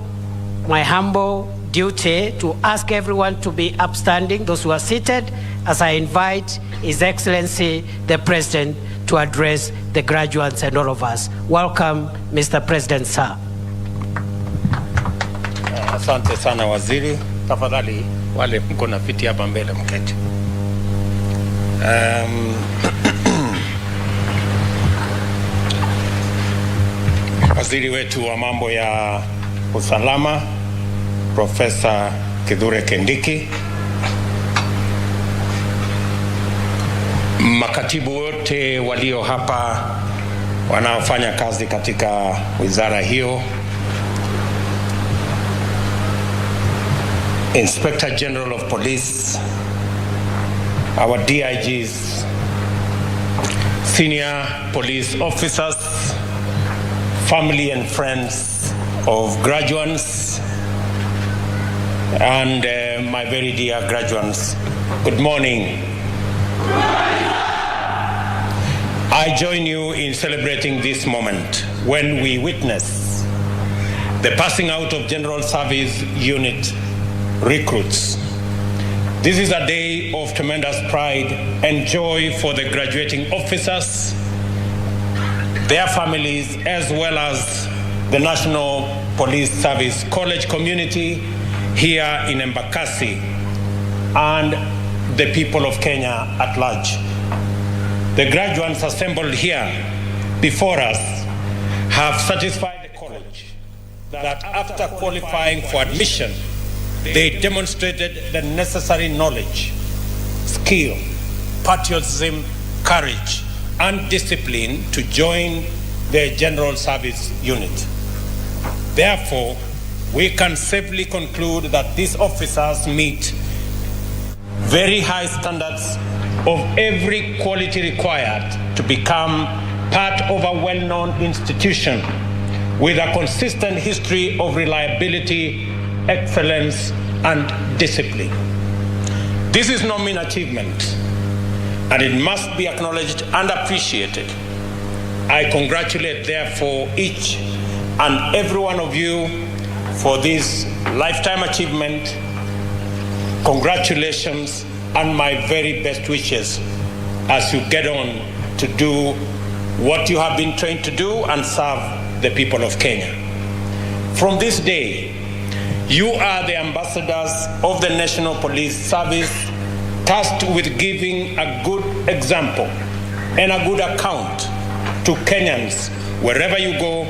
my humble duty to ask everyone to be upstanding, those who are seated, as I invite His Excellency the President to address the graduates and all of us. Welcome, Mr. President, sir. Asante sana waziri. Tafadhali wale mko na viti hapa mbele mketi. Waziri wetu wa mambo ya usalama Profesa Kithure Kindiki, makatibu wote walio hapa wanaofanya kazi katika wizara hiyo, Inspector General of Police, our DIGs, senior police officers, family and friends of graduates, and my very dear graduates, good morning. I join you in celebrating this moment when we witness the passing out of General Service Unit recruits. This is a day of tremendous pride and joy for the graduating officers, their families, as well as the National Police Service College community here in Embakasi and the people of Kenya at large. the graduates assembled here before us have satisfied the college that after qualifying for admission, they demonstrated the necessary knowledge, skill, patriotism, courage, and discipline to join the General Service Unit. Therefore, we can safely conclude that these officers meet very high standards of every quality required to become part of a well-known institution with a consistent history of reliability, excellence, and discipline. This is no mean achievement, and it must be acknowledged and appreciated. I congratulate, therefore, each and every one of you for this lifetime achievement. Congratulations and my very best wishes as you get on to do what you have been trained to do and serve the people of Kenya. From this day, you are the ambassadors of the National Police Service, tasked with giving a good example and a good account to Kenyans wherever you go,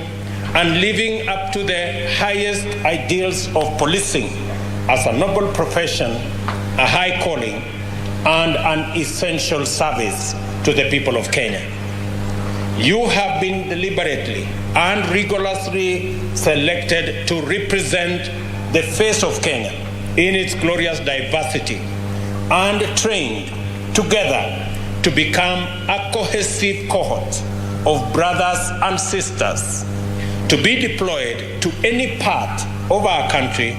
and living up to the highest ideals of policing as a noble profession, a high calling, and an essential service to the people of Kenya. You have been deliberately and rigorously selected to represent the face of Kenya in its glorious diversity, and trained together to become a cohesive cohort of brothers and sisters to be deployed to any part of our country,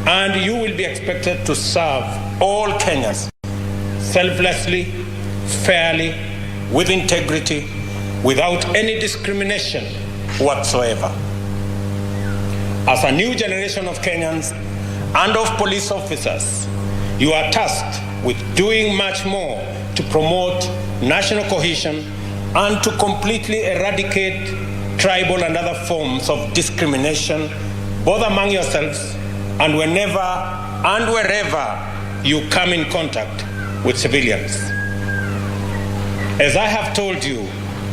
and you will be expected to serve all Kenyans selflessly, fairly, with integrity, without any discrimination whatsoever. As a new generation of Kenyans and of police officers, you are tasked with doing much more to promote national cohesion and to completely eradicate tribal and other forms of discrimination, both among yourselves and whenever and wherever you come in contact with civilians. As I have told you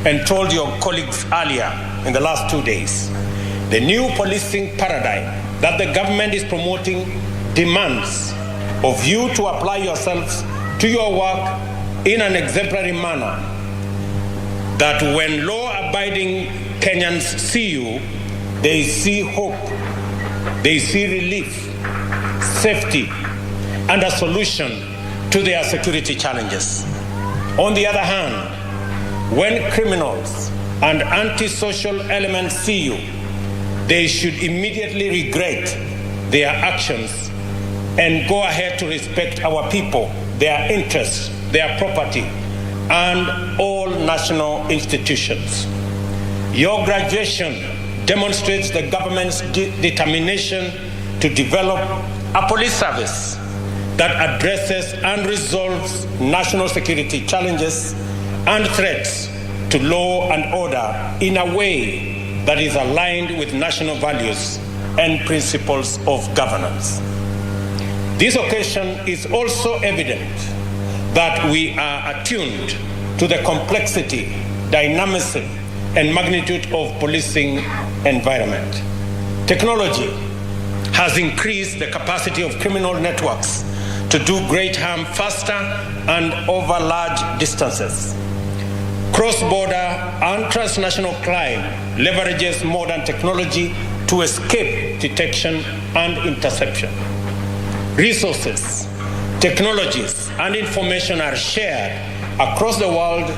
and told your colleagues earlier in the last 2 days, the new policing paradigm that the government is promoting demands of you to apply yourselves to your work in an exemplary manner, that when law-abiding Kenyans see you, they see hope, they see relief, safety, and a solution to their security challenges. On the other hand, when criminals and antisocial elements see you, they should immediately regret their actions and go ahead to respect our people, their interests, their property, and all national institutions. Your graduation demonstrates the government's determination to develop a police service that addresses and resolves national security challenges and threats to law and order in a way that is aligned with national values and principles of governance. This occasion is also evident that we are attuned to the complexity, dynamism, and magnitude of policing environment. Technology has increased the capacity of criminal networks to do great harm faster and over large distances. Cross-border and transnational crime leverages modern technology to escape detection and interception. Resources, technologies, and information are shared across the world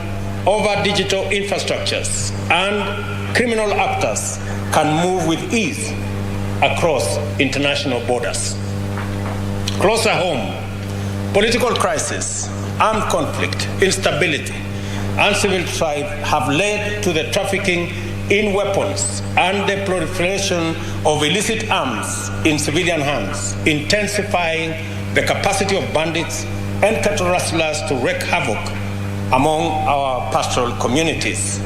over digital infrastructures, and criminal actors can move with ease across international borders. Closer home, political crisis, armed conflict, instability, and civil strife have led to the trafficking in weapons and the proliferation of illicit arms in civilian hands, intensifying the capacity of bandits and cattle rustlers to wreak havoc among our pastoral communities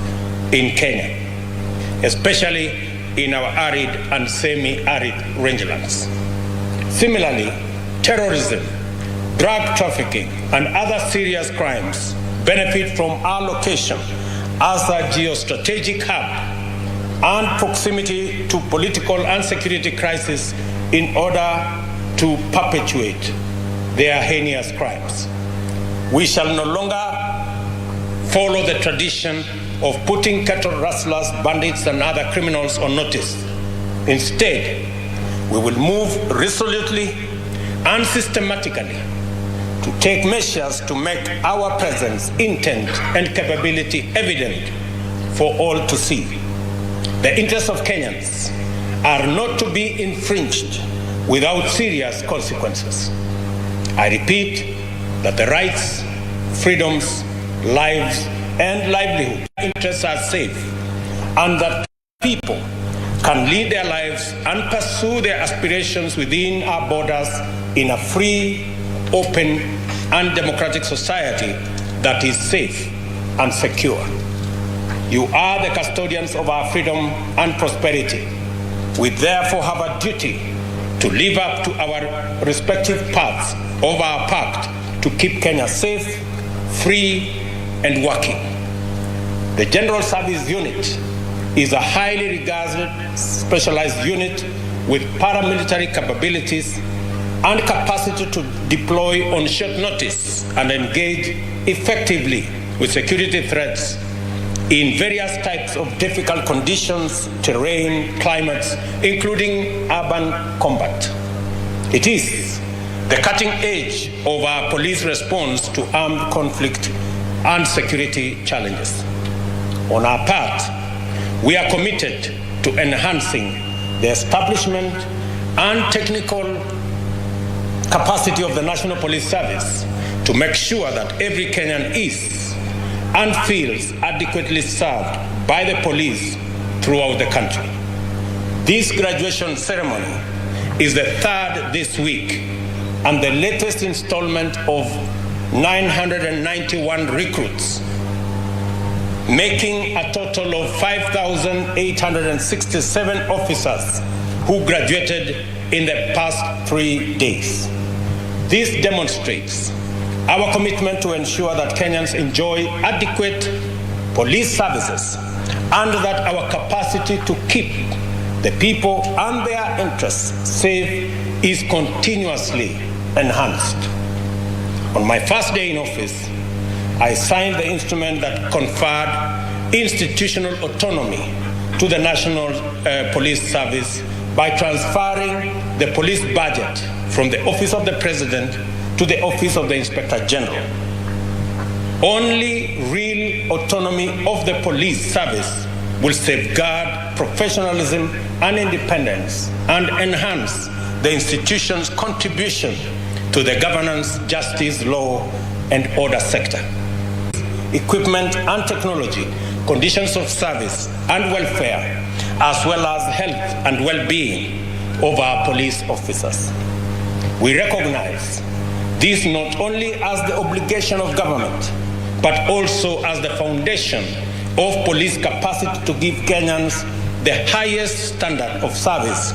in Kenya, especially in our arid and semi-arid rangelands. Similarly, terrorism, drug trafficking, and other serious crimes benefit from our location as a geostrategic hub and proximity to political and security crisis in order to perpetuate their heinous crimes. We shall no longer follow the tradition of putting cattle rustlers, bandits, and other criminals on notice. Instead, we will move resolutely and systematically to take measures to make our presence, intent, and capability evident for all to see. The interests of Kenyans are not to be infringed without serious consequences. I repeat that the rights, freedoms, lives, and livelihood interests are safe, and that people can lead their lives and pursue their aspirations within our borders in a free, open, and democratic society that is safe and secure. You are the custodians of our freedom and prosperity. We therefore have a duty to live up to our respective parts of our pact to keep Kenya safe, free, and working. The General Service Unit is a highly regarded specialized unit with paramilitary capabilities and capacity to deploy on short notice and engage effectively with security threats in various types of difficult conditions, terrain, climates, including urban combat. It is the cutting edge of our police response to armed conflict and security challenges. On our part, we are committed to enhancing the establishment and technical capacity of the National Police Service to make sure that every Kenyan is and feels adequately served by the police throughout the country. This graduation ceremony is the third this week and the latest installment of 991 recruits, making a total of 5,867 officers who graduated in the past 3 days. This demonstrates our commitment to ensure that Kenyans enjoy adequate police services and that our capacity to keep the people and their interests safe is continuously enhanced. On my first day in office, I signed the instrument that conferred institutional autonomy to the National Police Service by transferring the police budget from the Office of the President to the Office of the Inspector General. Only real autonomy of the police service will safeguard professionalism and independence and enhance the institution's contribution to the governance, justice, law, and order sector. Equipment and technology, conditions of service and welfare, as well as health and well-being of our police officers. We recognize this not only as the obligation of government, but also as the foundation of police capacity to give Kenyans the highest standard of service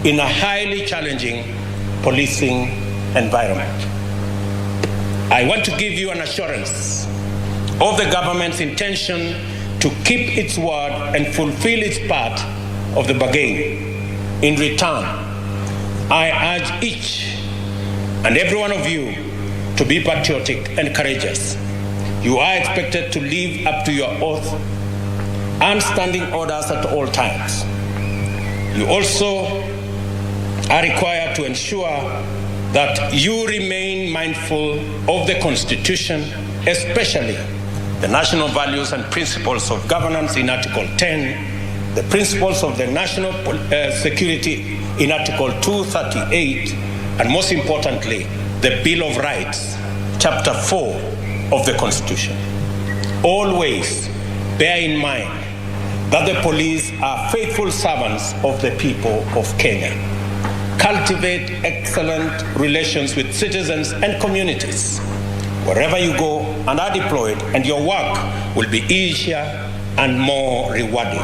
in a highly challenging policing environment. I want to give you an assurance of the government's intention to keep its word and fulfill its part of the bargain. In return, I urge each and every one of you to be patriotic and courageous. You are expected to live up to your oath and standing orders at all times. You also are required to ensure that you remain mindful of the Constitution, especially the national values and principles of governance in Article 10, the principles of the national security in Article 238, and most importantly, the Bill of Rights, Chapter 4 of the Constitution. Always bear in mind that the police are faithful servants of the people of Kenya. Cultivate excellent relations with citizens and communities wherever you go and are deployed, and your work will be easier and more rewarding.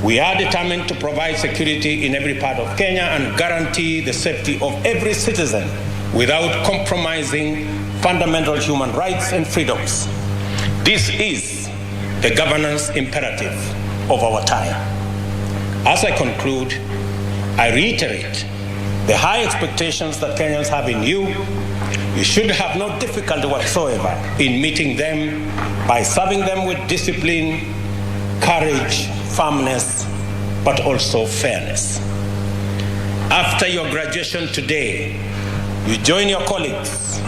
We are determined to provide security in every part of Kenya and guarantee the safety of every citizen without compromising fundamental human rights and freedoms. This is the governance imperative of our time. As I conclude, I reiterate the high expectations that Kenyans have in you. You should have no difficulty whatsoever in meeting them by serving them with discipline, courage, firmness, but also fairness. After your graduation today, you join your colleagues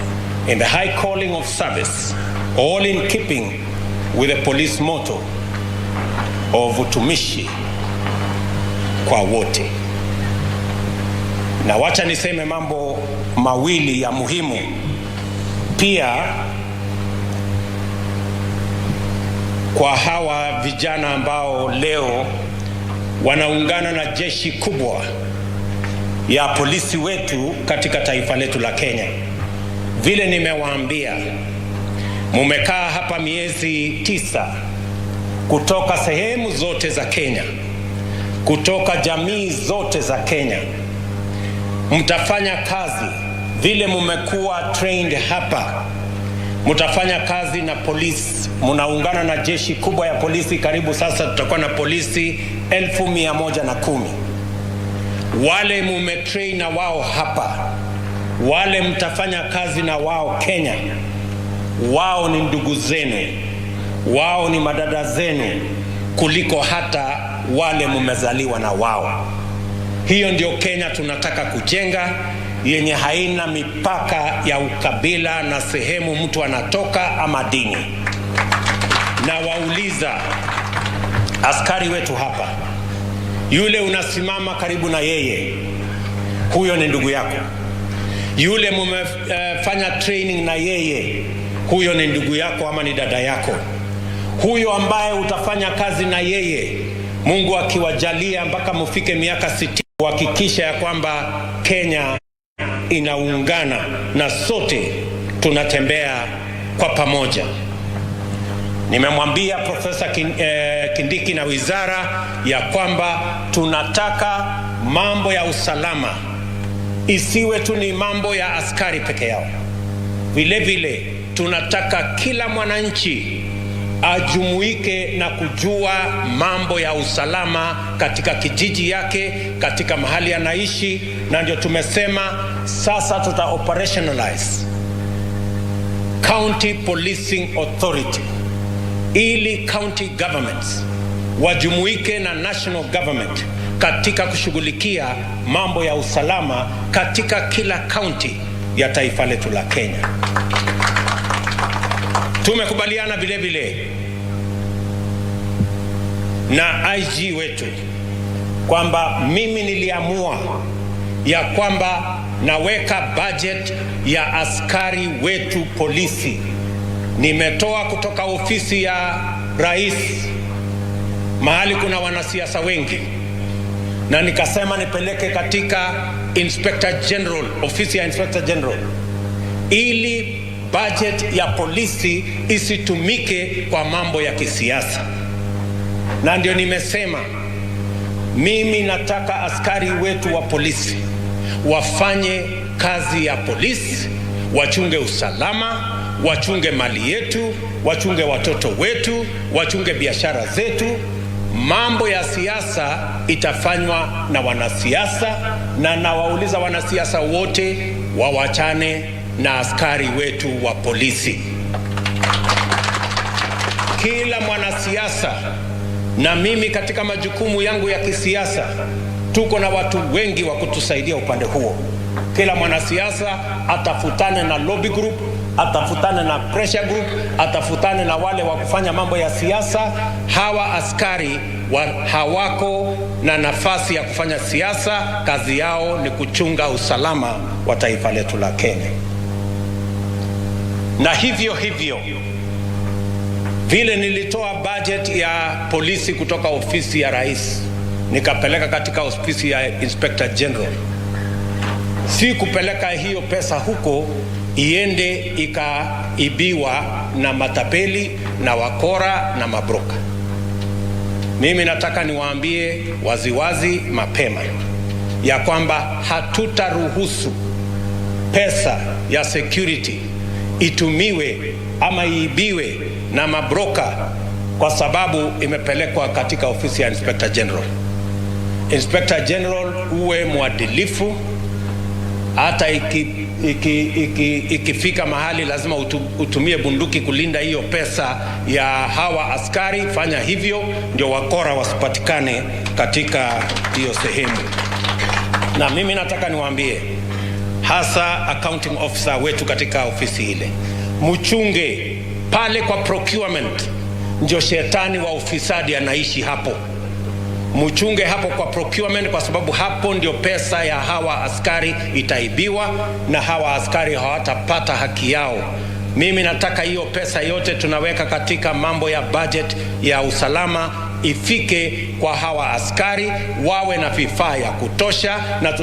in the high calling of service, all in keeping with the police motto of utumishi kwa wote. Na wacha niseme mambo mawili ya muhimu pia kwa hawa vijana ambao leo wanaungana na jeshi kubwa ya polisi wetu katika taifa letu la Kenya. Vile nimewaambia, mumekaa hapa miezi 9 kutoka sehemu zote za Kenya, kutoka jamii zote za Kenya. Mtafanya kazi vile mumekuwa trained hapa. Mtafanya kazi na polisi, munaungana na jeshi kubwa ya polisi. Karibu sasa tutakuwa na polisi 1110. Wale mumetrain na wao hapa, wale mtafanya kazi na wao Kenya, wao ni ndugu zenu, wao ni madada zenu kuliko hata wale mumezaliwa na wao. Hiyo ndio Kenya tunataka kujenga, yenye haina mipaka ya ukabila na sehemu mtu anatoka ama dini. Na wauliza askari wetu hapa, yule unasimama karibu na yeye, huyo ni ndugu yako. Yule mumefanya training na yeye, huyo ni ndugu yako ama ni dada yako. Huyo ambaye utafanya kazi na yeye, Mungu akiwajalia mpaka mufike miaka 60, kuhakikisha ya kwamba Kenya inaungana na sote tunatembea kwa pamoja. Nimemwambia Profesa Kindiki na wizara ya kwamba tunataka mambo ya usalama isiwe tu ni mambo ya askari peke yao. Vile vile tunataka kila mwananchi ajumuike na kujua mambo ya usalama katika kijiji yake, katika mahali anaishi. Na ndio tumesema sasa tuta operationalize County Policing Authority, ili county governments wajumuike na national government katika kushughulikia mambo ya usalama katika kila county ya taifa letu la Kenya. Tumekubaliana vile vile na IG wetu kwamba mimi niliamua ya kwamba naweka budget ya askari wetu polisi. Nimetoa kutoka ofisi ya rais, mahali kuna wanasiasa wengi, na nikasema nipeleke katika Inspector General, ofisi ya Inspector General, ili budget ya polisi isitumike kwa mambo ya kisiasa. Na ndio nimesema mimi nataka askari wetu wa polisi wafanye kazi ya polisi, wachunge usalama, wachunge mali yetu, wachunge watoto wetu, wachunge biashara zetu. Mambo ya siasa itafanywa na wanasiasa, na nawauliza wanasiasa wote wawachane na askari wetu wa polisi. Kila mwanasiasa na mimi katika majukumu yangu ya kisiasa, tuko na watu wengi wa kutusaidia upande huo. Kila mwanasiasa atafutane na lobby group, atafutane na pressure group, atafutane na wale wa kufanya mambo ya siasa. Hawa askari hawako na nafasi ya kufanya siasa, kazi yao ni kuchunga usalama wa taifa letu la Kenya. Na hivyo vile nilitoa budget ya polisi kutoka ofisi ya rais nikapeleka katika ofisi ya Inspector General, si kupeleka hiyo pesa huko iende ikaibiwa na matapeli na wakora na mabroka. Mimi nataka niwaambie waziwazi mapema ya kwamba hatutaruhusu pesa ya security itumiwe ama iibiwe na mabroka kwa sababu imepelekwa katika ofisi ya Inspector General. Inspector General uwe mwadilifu, hata ikifika mahali lazima utumie bunduki kulinda hiyo pesa ya hawa askari, fanya hivyo ndio wakora wasipatikane katika hiyo sehemu. Na mimi nataka niwaambie hasa accounting officer wetu katika ofisi ile, mchunge pale kwa procurement, ndio shetani wa ufisadi anaishi hapo. Mchunge hapo kwa procurement, kwa sababu hapo ndio pesa ya hawa askari itaibiwa na hawa askari hawatapata haki yao. Mimi nataka hiyo pesa yote tunaweka katika mambo ya budget ya usalama ifike kwa hawa askari, wawe na vifaa ya kutosha, na